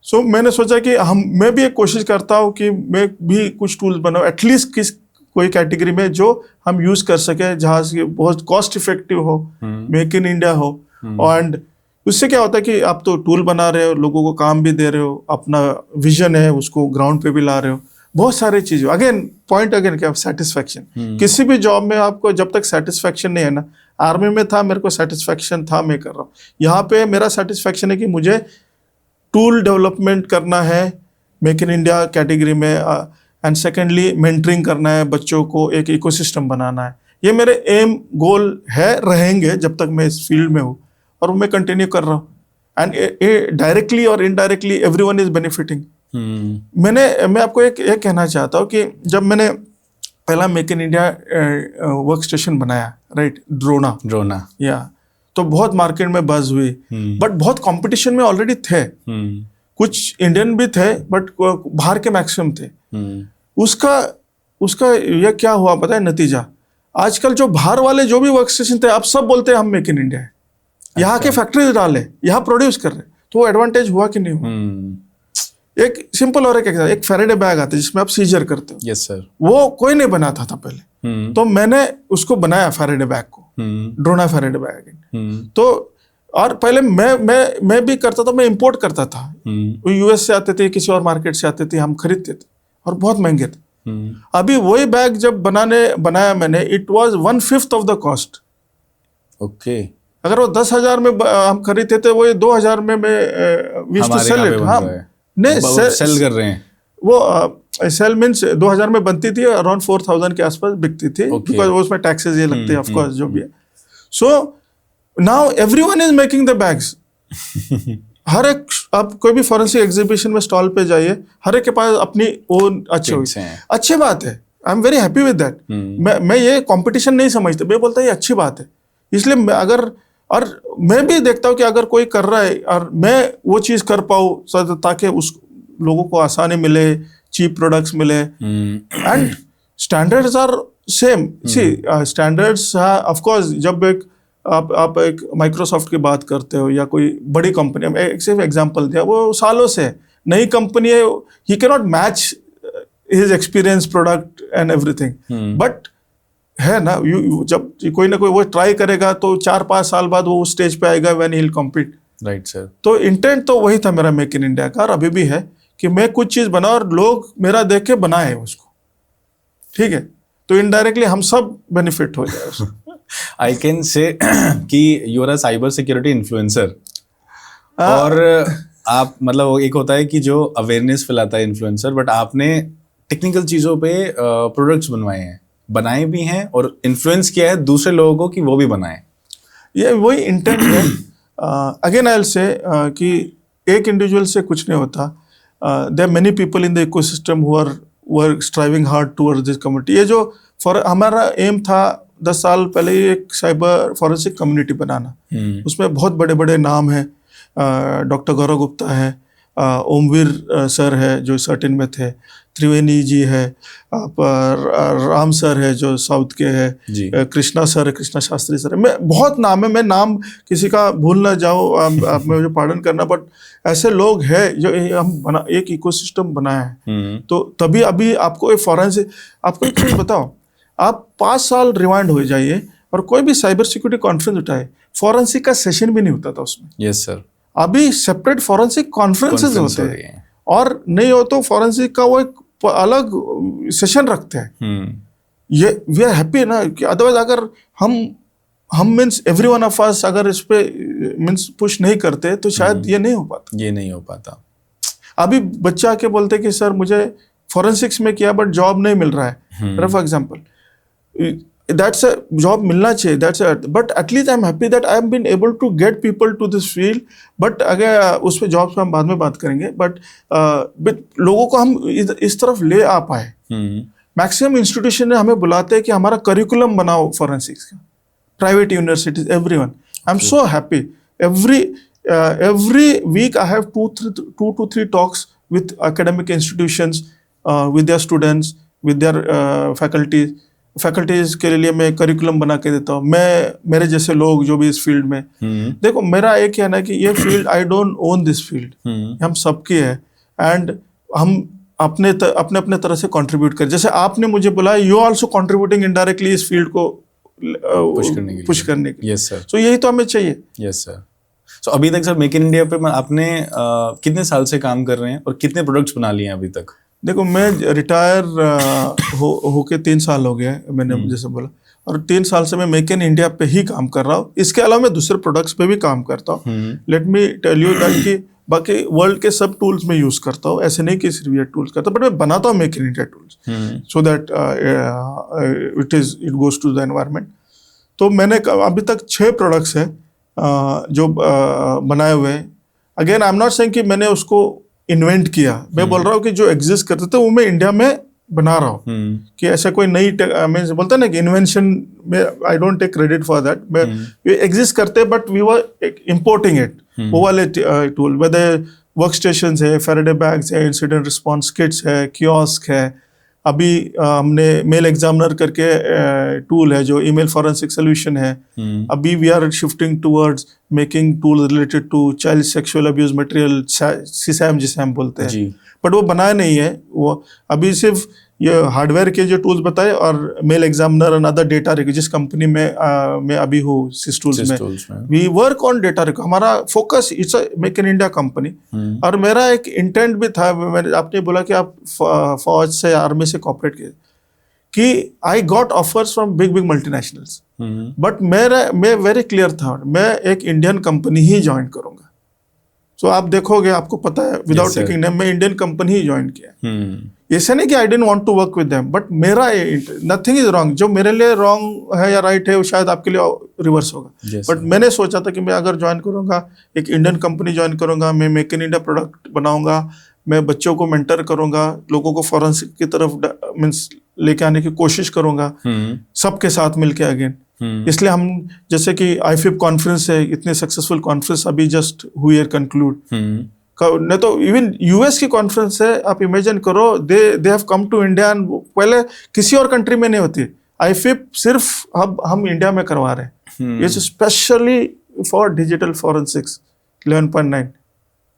सो मैंने सोचा कि मैं भी एक कोशिश करता हूँ कि मैं भी कुछ टूल्स बनाऊँ, एटलीस्ट कोई कैटेगरी में जो हम यूज कर सके, जहाँ से बहुत कॉस्ट इफेक्टिव हो, मेक इन इंडिया हो। एंड उससे क्या होता है कि आप तो टूल बना रहे हो, लोगों को काम भी दे रहे हो, अपना विजन है उसको ग्राउंड पे भी ला रहे हो, बहुत सारी चीज़ें। अगेन क्या, सेटिस्फैक्शन। किसी भी जॉब में आपको जब तक सेटिस्फैक्शन नहीं है ना, आर्मी में था, मेरे को सेटिस्फैक्शन था, मैं कर रहा हूँ। यहाँ पे मेरा सेटिस्फैक्शन है कि मुझे टूल डेवलपमेंट करना है मेक इन इंडिया कैटेगरी में, एंड सेकेंडली मेंटरिंग करना है, बच्चों को एक इकोसिस्टम बनाना है। ये मेरे एम गोल है, रहेंगे जब तक मैं इस फील्ड में हूँ, और मैं कंटिन्यू कर रहा हूँ। एंड डायरेक्टली और इनडायरेक्टली एवरीवन इज बेनिफिटिंग। मैं आपको एक कहना चाहता हूँ कि जब मैंने पहला make in India work station बनाया, राइट, ड्रोना या, तो बहुत मार्केट में बज हुई, बट बहुत कंपटीशन में ऑलरेडी थे। कुछ इंडियन भी थे, बट बाहर के मैक्सिमम थे। उसका यह क्या हुआ पता है नतीजा? आजकल जो बाहर वाले जो भी वर्क स्टेशन थे, अब सब बोलते हैं हम मेक इन इंडिया है, यहाँ के फैक्ट्रीज डाले, यहाँ प्रोड्यूस कर रहे। तो वो एडवांटेज हुआ कि नहीं हुआ? एक सिंपल और एक फेरेडे बैग आता है जिसमें आप सीजर करते हो। Yes sir. वो कोई नहीं बनाता था पहले, तो मैंने उसको बनाया फेरेडे बैग को, ड्रोना फेरेडे बैग। तो और पहले मैं भी करता था, मैं इंपोर्ट करता था, वो यूएस से आते थे, किसी और मार्केट से आते थे, हम खरीदते थे और बहुत महंगे थे। अभी वही बैग जब बनाया मैंने, it was 1/5 of the cost. Okay. अगर वो 10,000 में हम खरीदते थे, वो 2,000 में we used to sell it. हाँ, नहीं सेल कर रहे हैं वो सेल मीन्स 2000 में बनती थी, अराउंड 4000 के आसपास बिकती थी, बिकॉज वो उसमें टैक्सेस ये लगते हैं ऑफ कोर्स जो भी है। So now everyone is making the bags. हर एक, आप कोई भी फॉरेंसिक एग्जीबिशन में स्टॉल पे जाइए, हर एक के पास अपनी ओन अच्छी बात है। I am very happy with that. मैं ये कंपटीशन नहीं समझता, मैं बोलता ये अच्छी बात है। इसलिए अगर, और मैं भी देखता हूँ कि अगर कोई कर रहा है और मैं वो चीज़ कर पाऊँ, ताकि उस लोगों को आसानी मिले, चीप प्रोडक्ट्स मिले, and standards are same. See standards of course, जब आप एक माइक्रोसॉफ्ट की बात करते हो या कोई बड़ी कंपनी, एक सिर्फ एग्जांपल दिया, वो सालों से नई कंपनी है, he can not match his experience product and everything, but है ना, जब कोई ना कोई वो ट्राई करेगा तो 4-5 साल बाद वो स्टेज पे आएगा when he will compete, right sir. तो इंटेंट तो वही था मेरा मेक इन इंडिया का, और अभी भी है कि मैं कुछ चीज बनाऊं और लोग मेरा देख के बनाए उसको, ठीक है, तो इनडायरेक्टली हम सब बेनिफिट हो जाए उसको। आई कैन से कि you are a cyber security influencer. और आप मतलब एक होता है कि जो अवेयरनेस फैलाता है इन्फ्लुएंसर, बट आपने टेक्निकल चीज़ों पे प्रोडक्ट्स बनवाए हैं, बनाए भी हैं और इन्फ्लुएंस किया है दूसरे लोगों को कि वो भी बनाएं। ये वही इंटेंट है। अगेन आई विल से कि एक इंडिविजुअल से कुछ नहीं होता। There many people in the ecosystem who are striving hard towards this community. ये जो हमारा एम था 10 साल पहले ही एक साइबर फॉरेंसिक कम्युनिटी बनाना। उसमें बहुत बड़े बड़े नाम हैं। डॉक्टर गौरव गुप्ता है, ओमवीर सर है जो सर्टिन में थे, त्रिवेणी जी है, राम सर है जो साउथ के है, कृष्णा सर है, कृष्णा शास्त्री सर है। मैं बहुत नाम है, मैं नाम किसी का भूल ना जाऊँ, आप मुझे पार्डन करना, बट ऐसे लोग हैं जो हम एक इकोसिस्टम बनाया है। तो तभी अभी आपको एक फॉरेंसिक, आपको एक चीज़ बताओ, आप 5 साल रिवाइंड हो जाइए और कोई भी साइबर सिक्योरिटी कॉन्फ्रेंस उठाए, फॉरेंसिक का सेशन भी नहीं होता था उसमें। Yes sir. अभी सेपरेट फॉरेंसिक कॉन्फ्रेंसेस होते हैं, और नहीं हो तो फॉरेंसिक का वो एक अलग सेशन रखते हैं। ये वी आर हैप्पी ना, कि अदरवाइज अगर हम means every one of us अगर इस पे मीन्स पुश नहीं करते तो शायद ये नहीं हो पाता। अभी बच्चे आके बोलते कि सर मुझे फॉरेंसिक्स में किया बट जॉब नहीं मिल रहा है, for example, that's a job मिलना चाहिए, that's a, but at least I'm happy that I have been able to get people to this field। but अगर उस पे जॉब्स पे हम बाद में बात करेंगे, but लोगों को हम इस तरफ ले आ पाए। मैक्सिमम इंस्टीट्यूशन ने हमें बुलाते हैं कि हमारा करिकुलम बनाओ फॉरेंसिक्स का, private universities, everyone. I am so happy. every week I have 2 to 3 talks with academic institutions, with their students, with their faculties के लिए मैं करिकुलम बना के देता हूँ। मैं मेरे जैसे लोग जो भी इस फील्ड में, देखो मेरा एक कहना है कि ये field, I don't own this field, हम सबकी है, एंड हम अपने अपने तरह से कंट्रीब्यूट करें। जैसे आपने मुझे बोला, यू आल्सो कंट्रीब्यूटिंग इनडायरेक्टली इस फील्ड को पुश करने के लिए। Yes sir. सो यही तो हमें चाहिए। Yes sir. सो अभी तक सर मेक इन इंडिया पे आपने कितने साल से काम कर रहे हैं और कितने प्रोडक्ट्स बना लिए हैं अभी तक? देखो मैं रिटायर होके 3 साल हो गया है, मैंने जैसे बोला, और 3 साल से मैं मेक इन इंडिया पे ही काम कर रहा हूँ। इसके अलावा मैं दूसरे प्रोडक्ट्स पे भी काम करता हूँ। Let me tell you that कि बाकी वर्ल्ड के सब टूल्स में यूज करता हूँ, ऐसे नहीं कि सिर्फ ये टूल्स करता हूँ, बट मैं बनाता हूँ make in India tools so that it goes to the environment. तो मैंने अभी तक 6 प्रोडक्ट्स हैं जो बनाए हुए हैं। Again I am not saying कि मैंने उसको इन्वेंट किया, मैं बोल रहा हूँ कि जो एग्जिस्ट करते थे वो मैं इंडिया में बना रहा हूँ। कि ऐसा कोई नई मैं बोलता ना कि इन्वेंशन में, I don't take credit for that. मैं ये एग्जिस्ट करते but we were importing it. वो वाले टूल, वेदर वर्क स्टेशन है, फेरेडे बैग्स है, इंसिडेंट रिस्पॉन्स किट्स है, कियोस्क है। अभी हमने मेल एग्जामिनर करके टूल है जो ईमेल फॉरेंसिक सोल्यूशन है। अभी we are shifting towards making tool related to child sexual abuse material, CSAM जिसे हम बोलते हैं, बट वो बनाया नहीं है। वो अभी सिर्फ ये हार्डवेयर के जो टूल्स बताए और मेल एग्जामिनर और अदर डेटा रिकॉर्ड, जिस कंपनी में मैं अभी हूँ सिस टूल्स में, we work on data record. हमारा focus, it's make in India company. और मेरा एक इंटेंट भी था, आपने बोला कि आप फौज से, आर्मी से कॉपरेट किए, कि I got offers from big multinationals, but मैं वेरी क्लियर था, मैं एक इंडियन कंपनी ही ज्वाइन करूंगा। सो आप देखोगे, आपको पता है, विदाउट टेकिंग नेम, मैं इंडियन कंपनी ही ज्वाइन किया। ऐसे नहीं कि I didn't want to work with them, but मेरा नथिंग इज रॉन्ग। जो मेरे लिए रॉन्ग है या राइट है वो शायद आपके लिए रिवर्स होगा, बट मैंने सोचा था कि मैं अगर ज्वाइन करूंगा, एक इंडियन कंपनी ज्वाइन करूंगा, मैं मेक इन इंडिया प्रोडक्ट बनाऊंगा, मैं बच्चों को मेंटर करूंगा, लोगों को फॉरेंसिक की तरफ मीन्स लेके आने की कोशिश करूंगा, सबके साथ मिलके अगेन। इसलिए हम, जैसे कि IFIP कॉन्फ्रेंस है, इतने सक्सेसफुल कॉन्फ्रेंस अभी जस्ट हुई है कंक्लूड। नहीं तो इवन US की कॉन्फ्रेंस है, आप इमेजिन करो, they have come to India, पहले किसी और कंट्री में नहीं होती। IFIP सिर्फ अब हम इंडिया में करवा रहे हैं। It's specially for digital forensics 11.9।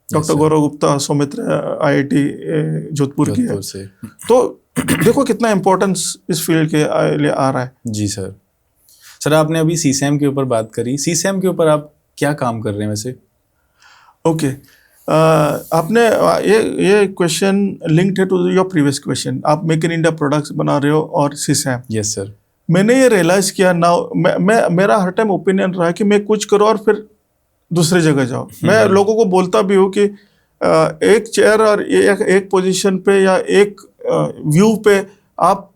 Doctor Gaurav Gupta, Saumitra, IIT Jodhpur की है। तो देखो कितना इम्पोर्टेंस इस फील्ड के लिए आ रहा है। जी सर। सर आपने अभी CSAM के ऊपर बात करी, CSAM के ऊपर आप क्या काम कर रहे हैं वैसे? ओके, आपने ये क्वेश्चन लिंक्ड है टू योर प्रीवियस क्वेश्चन। आप मेक इन इंडिया प्रोडक्ट्स बना रहे हो और CSAM। Yes sir. मैंने ये रियलाइज किया ना, मेरा हर टाइम ओपिनियन रहा है कि मैं कुछ करो और फिर दूसरी जगह जाओ। मैं लोगों को बोलता भी हूँ कि एक चेयर और एक पोजीशन पे या एक व्यू पे आप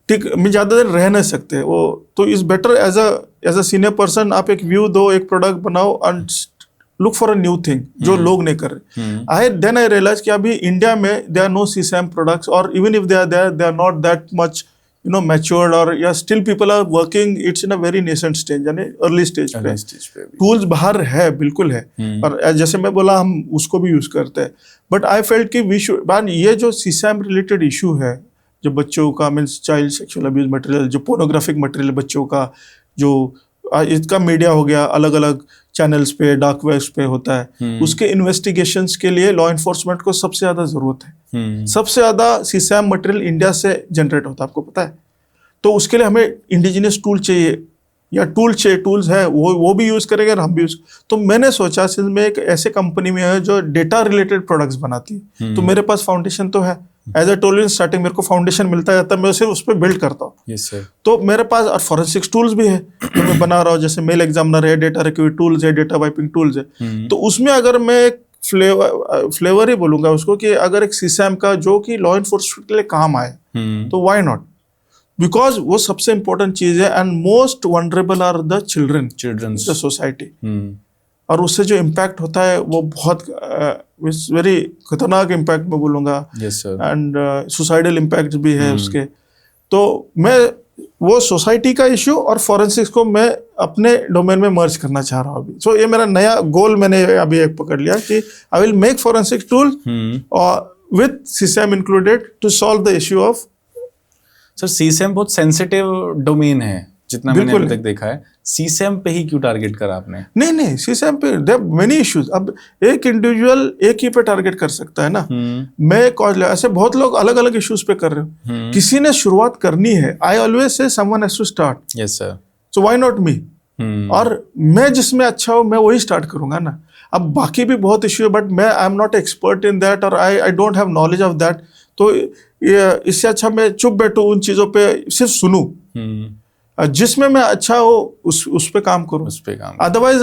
मैं ज़्यादा देर रह नहीं सकते वो, तो is better as a senior person आप एक व्यू दो, एक प्रोडक्ट बनाओ and look for a new thing जो लोग नहीं कर रहे। आई रियलाइज कि अभी इंडिया में they are no CSAM products, और even if they are not that much matured, और या still people are working, it's in a very nascent stage, यानी अर्ली स्टेज पे। टूल्स बाहर है, बिल्कुल है, और जैसे मैं बोला हम उसको भी यूज करते हैं, बट आई फेल्ट कि वी शुड, ये जो सीसैम रिलेटेड इशू है, जो बच्चों का means child sexual abuse material, जो पोर्नोग्राफिक मटेरियल बच्चों का, जो इसका मीडिया हो गया, अलग अलग चैनल्स पे, डार्क वेब्स पे होता है, उसके इन्वेस्टिगेशंस के लिए लॉ एनफोर्समेंट को सबसे ज़्यादा ज़रूरत है। सबसे ज़्यादा सीसैम मटेरियल इंडिया से जनरेट होता है, आपको पता है। तो उसके लिए हमें इंडिजिनियस टूल चाहिए, या टूल्स है वो भी यूज़ करेंगे और हम भी यूज़। तो मैंने सोचा, सिंस मैं एक ऐसे कंपनी में है जो डेटा रिलेटेड प्रोडक्ट्स बनाती है, तो मेरे पास फाउंडेशन तो है। As a tool in starting मेरे को फाउंडेशन मिलता जाता है, मैं सिर्फ उस पर बिल्ड करता हूँ। yes, sir. तो मेरे पास और फॉरेंसिक्स टूल्स भी है जो मैं बना रहा हूँ, जैसे मेल एग्जामिनर है, डेटा रिकवरी टूल्स है, डेटा वाइपिंग टूल्स है। तो उसमें अगर मैं एक फ्लेवर ही बोलूंगा उसको, कि अगर एक सीसैम का जो कि लॉ एनफोर्समेंट के लिए काम आए, तो व्हाई नॉट, बिकॉज वो सबसे इंपॉर्टेंट चीज है, and most vulnerable are the children the society. और उससे जो इम्पैक्ट होता है वो बहुत वेरी खतरनाक इम्पैक्ट मैं बोलूँगा, एंड सुसाइडल इम्पैक्ट भी है उसके। तो मैं वो सोसाइटी का इशू और फॉरेंसिक्स को मैं अपने डोमेन में मर्ज करना चाह रहा हूँ अभी। सो ये मेरा नया गोल मैंने अभी एक पकड़ लिया कि I will make forensic tool with CSAM included to solve the issue of. Sir CSAM बहुत सेंसिटिव डोमेन है जितना मैंने अभी तक देखा है, सीसैम पे ही क्यों टारगेट करा आपने? नहीं, सीसैम पे देयर मेनी इश्यूज। अब एक इंडिविजुअल एक ही पे टारगेट कर सकता है ना। मैं ऐसे बहुत लोग अलग अलग इश्यूज पे कर रहे हो। किसी ने शुरुआत करनी है, I always say someone has to start. Yes sir. So why not me? और मैं जिसमें अच्छा हूँ मैं वही स्टार्ट करूंगा ना। अब बाकी भी बहुत इश्यू है, बट मैं I am not expert in that, और I don't have knowledge of that. तो इससे अच्छा मैं चुप बैठूं, उन चीजों पे सिर्फ सुनूं, जिसमें मैं अच्छा हो उस पे काम करूं। अदरवाइज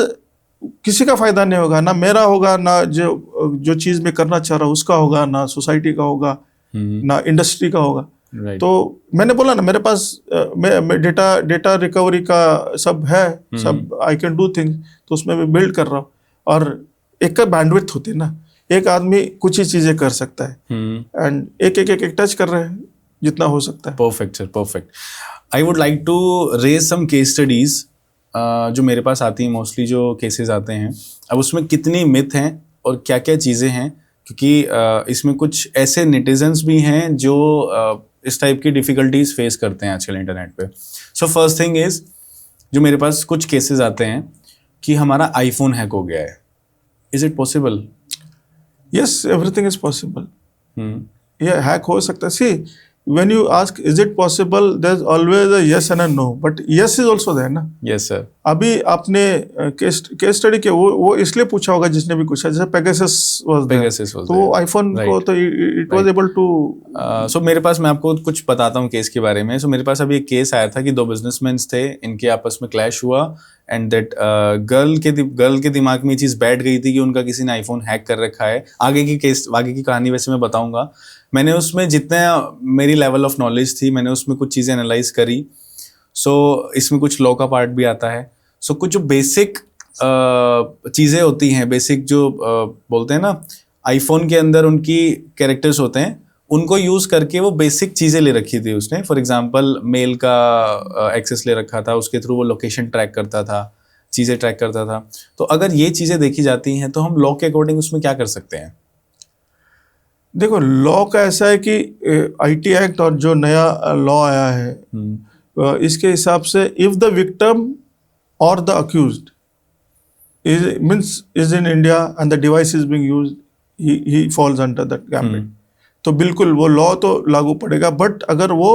किसी का फायदा नहीं होगा, ना मेरा होगा, ना जो चीज मैं करना चाह रहा हूँ उसका होगा, ना सोसाइटी का होगा, ना इंडस्ट्री का होगा। तो मैंने बोला ना, मेरे पास मैं डेटा रिकवरी का सब है, सब आई कैन डू थिंग्स, तो उसमें मैं बिल्ड कर रहा हूँ। और एक का बैंडविड्थ होती है ना, एक आदमी कुछ ही चीजें कर सकता है, एंड एक टच कर रहे हैं जितना हो सकता है। Perfect sir, perfect. I would like to raise some case studies जो मेरे पास आती हैं, मोस्टली जो केसेस आते हैं। अब उसमें कितनी मिथ हैं और क्या क्या चीज़ें हैं, क्योंकि इसमें कुछ ऐसे नेटिजन्स भी हैं जो इस टाइप की डिफ़िकल्टीज फेस करते हैं आजकल इंटरनेट पे। सो फर्स्ट थिंग इज़, जो मेरे पास कुछ केसेस आते हैं कि हमारा आईफोन हैक हो गया है। Is it possible? Yes, everything is possible. ये हैक हो सकता है। सी, when you ask is it possible, there's always a yes and a no, but yes is also there ना। yes sir। अभी आपने केस स्टडी के वो इसलिए पूछा होगा जिसने भी पूछा, जैसे Pegasus was there, तो वो आईफोन को तो it was able to। सो मेरे पास, मैं आपको कुछ बताता हूँ केस के बारे में। सो मेरे पास अभी एक केस आया था कि दो बिजनेसमैन थे, इनके आपस में क्लैश हुआ, एंड दैट गर्ल के दिमाग में ये चीज़ बैठ गई थी कि उनका किसी ने आईफोन हैक कर रखा है। आगे की कहानी वैसे मैं बताऊंगा। मैंने उसमें जितने मेरी लेवल ऑफ नॉलेज थी, मैंने उसमें कुछ चीज़ें एनालाइज करी। सो इसमें कुछ लॉ का पार्ट भी आता है। सो कुछ जो बेसिक चीज़ें होती हैं, बेसिक जो बोलते हैं ना, आईफोन के अंदर उनकी कैरेक्टर्स होते हैं, उनको यूज़ करके वो बेसिक चीज़ें ले रखी थी उसने। फॉर एग्जांपल मेल का एक्सेस ले रखा था, उसके थ्रू वो लोकेशन ट्रैक करता था, चीज़ें ट्रैक करता था। तो अगर ये चीज़ें देखी जाती हैं तो हम लॉ के अकॉर्डिंग उसमें क्या कर सकते हैं? देखो, लॉ का ऐसा है कि आईटी एक्ट और जो नया लॉ आया है, इसके हिसाब से इफ द विक्टिम और the accused is in India and the device is being used, he falls under that gambit. तो बिल्कुल वो लॉ तो लागू पड़ेगा, बट अगर वो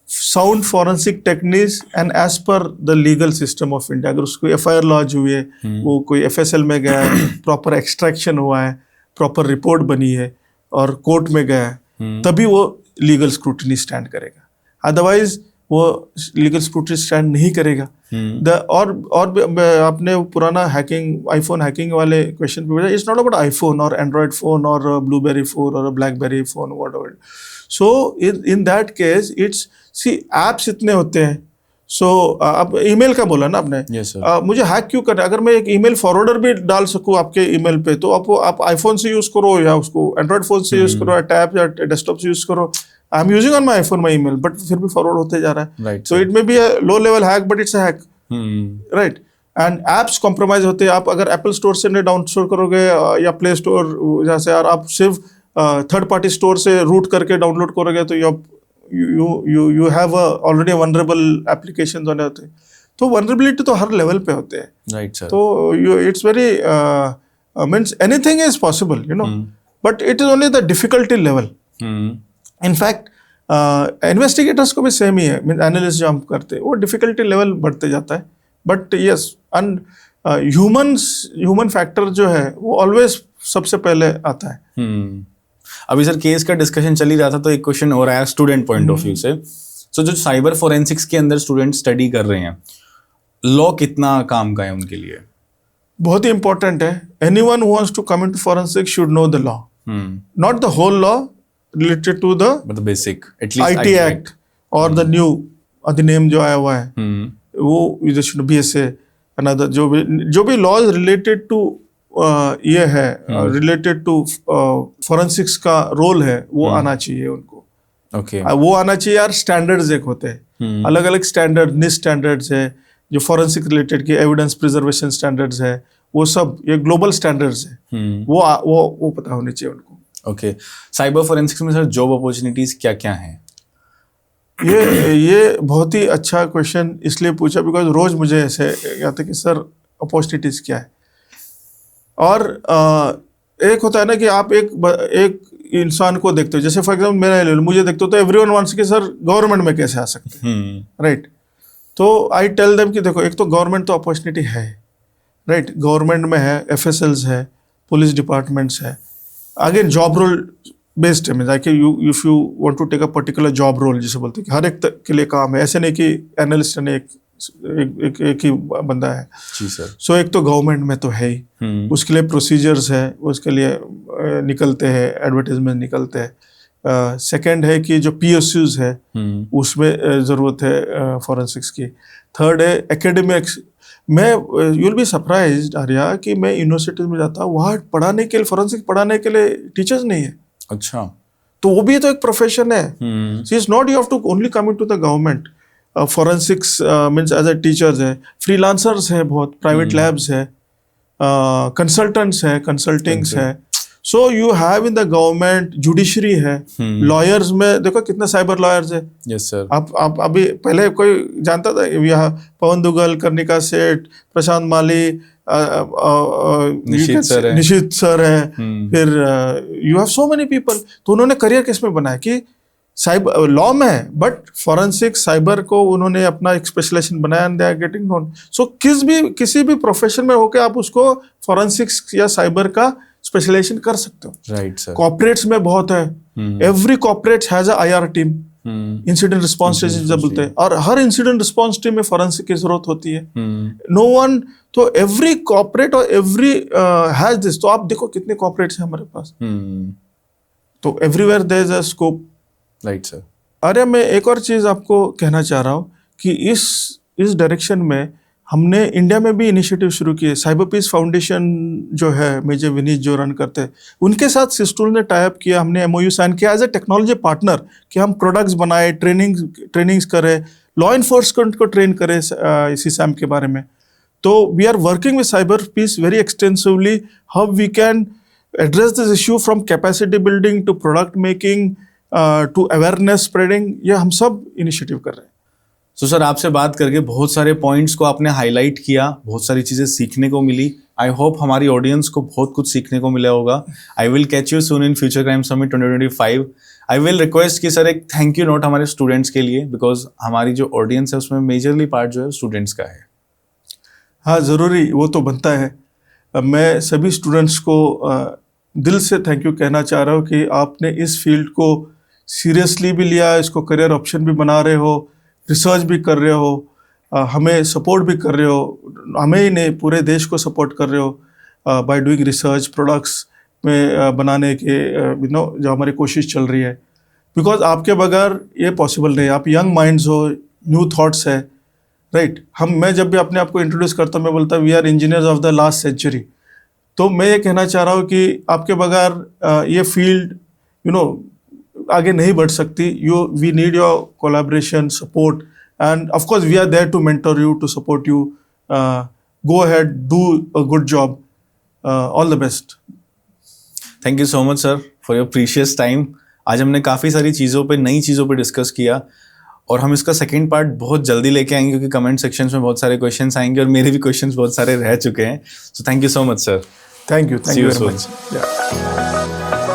sound forensic techniques and as per the legal system of India, अगर उसको एफआईआर लॉन्च हुई है, वो कोई एफएसएल में गया है, प्रॉपर एक्सट्रैक्शन हुआ है, प्रॉपर रिपोर्ट बनी है और कोर्ट में गया है, तभी वो लीगल स्क्रूटनी स्टैंड करेगा। अदरवाइज वो लीगल स्क्रूटनी स्टैंड नहीं करेगा। और आपने वो पुराना हैकिंग आईफोन हैकिंग वाले क्वेश्चन पे पूछा, इट्स नॉट अबाउट आईफोन और एंड्रॉयड फोन और ब्लूबेरी फोन और BlackBerry phone whatever. So in that case it's see apps इतने होते हैं। सो अब ईमेल का बोला ना आपने, Yes, sir. मुझे हैक क्यों करना है? अगर मैं एक ईमेल फॉरवर्डर भी डाल सकूं आपके ईमेल पे, तो आप आईफोन से यूज करो या उसको एंड्रॉयड फोन से यूज करो या टैब या डेस्कटॉप से यूज करो। I am using on my iPhone my email, but फिर भी फॉरवर्ड होते जा रहा है। Right, so sir. It may be a low level hack but it's a hack, right. And apps compromise होते हैं। आप अगर एप्पल स्टोर से नहीं डाउनलोड करोगे या प्ले स्टोर जहाँ से, यार आप सिर्फ थर्ड पार्टी स्टोर से रूट करके डाउनलोड करोगे, तो you have already vulnerable applications on it. तो vulnerability तो हर लेवल पे होते हैं, Right, sir. तो it's very means anything is possible, you know, but it is only the difficulty level. In fact investigators को भी सेम ही है, मीन एनालिस्ट जो हम करते हैं वो डिफिकल्टी लेवल बढ़ते जाता है, but yes and human factor जो है वो ऑलवेज सबसे पहले आता है। अभी सर केस का डिस्कशन चल ही रहा था, तो एक क्वेश्चन हो रहा है स्टूडेंट पॉइंट ऑफ व्यू से। सो जो साइबर फोरेंसिक्स के अंदर स्टूडेंट स्टडी कर रहे हैं, लॉ कितना काम का है उनके लिए? बहुत ही इंपॉर्टेंट है। Anyone who wants to come into forensics should know the law, not the whole law related to the basic at least IT act और द न्यू अधिनियम जो आया हुआ है, वो BSA अनदर जो भी लॉज रिलेटेड टू ये है, रिलेटेड टू फोरेंसिक्स का रोल है, वो आना चाहिए उनको। ओके, वो आना चाहिए यार। स्टैंडर्ड्स एक होते हैं, अलग अलग स्टैंडर्ड, NIST स्टैंडर्ड्स है जो फोरेंसिक रिलेटेड की, एविडेंस प्रिजर्वेशन स्टैंडर्ड्स है, वो सब ये ग्लोबल स्टैंडर्ड्स है, वो पता होने चाहिए उनको। ओके, साइबर फोरेंसिक्स में सर जॉब अपॉर्चुनिटीज क्या क्या हैं? ये बहुत ही अच्छा क्वेश्चन इसलिए पूछा बिकॉज रोज मुझे ऐसे आता है कि सर अपॉर्चुनिटीज क्या है। और एक होता है ना कि आप एक इंसान को देखते हो, जैसे फॉर एग्जाम्पल मेरा ले लो, मुझे देखते हो तो एवरीवन वांट्स कि सर गवर्नमेंट में कैसे आ सकते हैं, राइट। तो आई टेल देम कि देखो, एक तो गवर्नमेंट तो अपॉर्चुनिटी है, राइट, गवर्नमेंट में है, FSLs है, पुलिस डिपार्टमेंट्स है। अगेन जॉब रोल बेस्ड है, mean if you want to take a particular job role, जिसे बोलते हैं कि हर एक के लिए काम है, ऐसे नहीं कि एनालिस्ट ने एक ही बंदा है। जी सर। सो एक तो गवर्नमेंट में तो है ही, उसके लिए प्रोसीजर्स है, उसके लिए निकलते हैं, एडवर्टाइजमेंट निकलते हैं। सेकंड है कि जो PSUs है उसमें ज़रूरत है फोरेंसिक्स की। थर्ड है एकेडमिक्स। मैं you will be surprised Arya कि मैं यूनिवर्सिटीज में जाता हूँ, वहाँ पढ़ाने के लिए, फोरेंसिक पढ़ाने के लिए टीचर्स नहीं है। अच्छा, तो वो भी तो एक प्रोफेशन है। See is not you have to only come into the government. Forensics means as a teachers है, फ्रीलांसर्स है, बहुत प्राइवेट लैब्स है, कंसल्टेंट्स है, कंसल्टिंग्स है। So you have in the government, judiciary है, लॉयर्स में देखो कितने साइबर लॉयर्स है। Yes sir. आप अभी पहले कोई जानता था यहाँ पवन दुग्गल, कर्णिका सेठ, प्रशांत माली, निशित सर है, फिर you have so many people. तो उन्होंने करियर किस में बनाया कि साइबर लॉ में है, बट फॉरेंसिक साइबर को उन्होंने अपना एक स्पेशलाइजेशन बनाया and they are getting known. So किसी भी प्रोफेशन में होकर आप उसको फॉरेंसिक्स या साइबर का स्पेशलाइजेशन कर सकते हो। Right sir. कॉर्पोरेट्स में बहुत है, every corporate has a IR team, incident response team बोलते हैं, और हर इंसिडेंट रिस्पॉन्स टीम में फॉरेंसिक की जरूरत होती है। नो वन, तो एवरी कॉर्पोरेट और एवरी हैज दिस। तो आप देखो कितने कॉर्पोरेट्स हैं हमारे पास, तो everywhere there is a scope. Right sir. अरे मैं एक और चीज आपको कहना चाह रहा हूँ कि इस डायरेक्शन में हमने इंडिया में भी इनिशिएटिव शुरू किए। साइबर पीस फाउंडेशन जो है, मेजर विनीत जो रन करते हैं, उनके साथ सिस्टूल ने टाई अप किया, हमने MOU साइन किया एज ए टेक्नोलॉजी पार्टनर कि हम प्रोडक्ट्स बनाए, ट्रेनिंग्स करें, लॉ इन्फोर्समेंट को ट्रेन करें इसी SAM के बारे में। तो we are working with cyber peace very extensively, how we can address this issue from capacity building to product making to awareness spreading. ये हम सब इनिशिएटिव कर रहे हैं। तो सर आपसे बात करके बहुत सारे पॉइंट्स को आपने हाईलाइट किया, बहुत सारी चीज़ें सीखने को मिली। आई होप हमारी ऑडियंस को बहुत कुछ सीखने को मिला होगा। I will catch you soon in future crime summit 2025। I will request कि सर एक थैंक यू नोट हमारे स्टूडेंट्स के लिए, बिकॉज हमारी जो ऑडियंस है उसमें मेजरली पार्ट जो है स्टूडेंट्स का है। हाँ ज़रूरी, वो तो बनता है। मैं सभी स्टूडेंट्स को दिल से थैंक यू कहना चाह रहा हूँ कि आपने इस फील्ड को सीरियसली भी लिया, इसको करियर ऑप्शन भी बना रहे हो, रिसर्च भी कर रहे हो, हमें सपोर्ट भी कर रहे हो, हमें ही नहीं पूरे देश को सपोर्ट कर रहे हो बाय डूइंग रिसर्च प्रोडक्ट्स में बनाने के जो हमारी कोशिश चल रही है, बिकॉज आपके बगैर ये पॉसिबल नहीं है। आप यंग माइंड्स हो, न्यू थॉट्स है, राइट। मैं जब भी अपने आप को इंट्रोड्यूस करता हूँ, मैं बोलता हूँ we are engineers of the last century. तो मैं ये कहना चाह रहा हूँ कि आपके बगैर ये फील्ड आगे नहीं बढ़ सकती। We need your collaboration, support, and of course we are there to mentor you, to support you. Go ahead, do a good job, all the best. Thank you so much sir for your precious time. आज हमने काफ़ी सारी चीज़ों पे, नई चीज़ों पे discuss किया, और हम इसका सेकंड पार्ट बहुत जल्दी लेके आएंगे, क्योंकि कमेंट सेक्शंस में बहुत सारे क्वेश्चंस आएंगे और मेरे भी क्वेश्चंस बहुत सारे रह चुके हैं। So thank you so much sir. Thank you See you very soon. Much.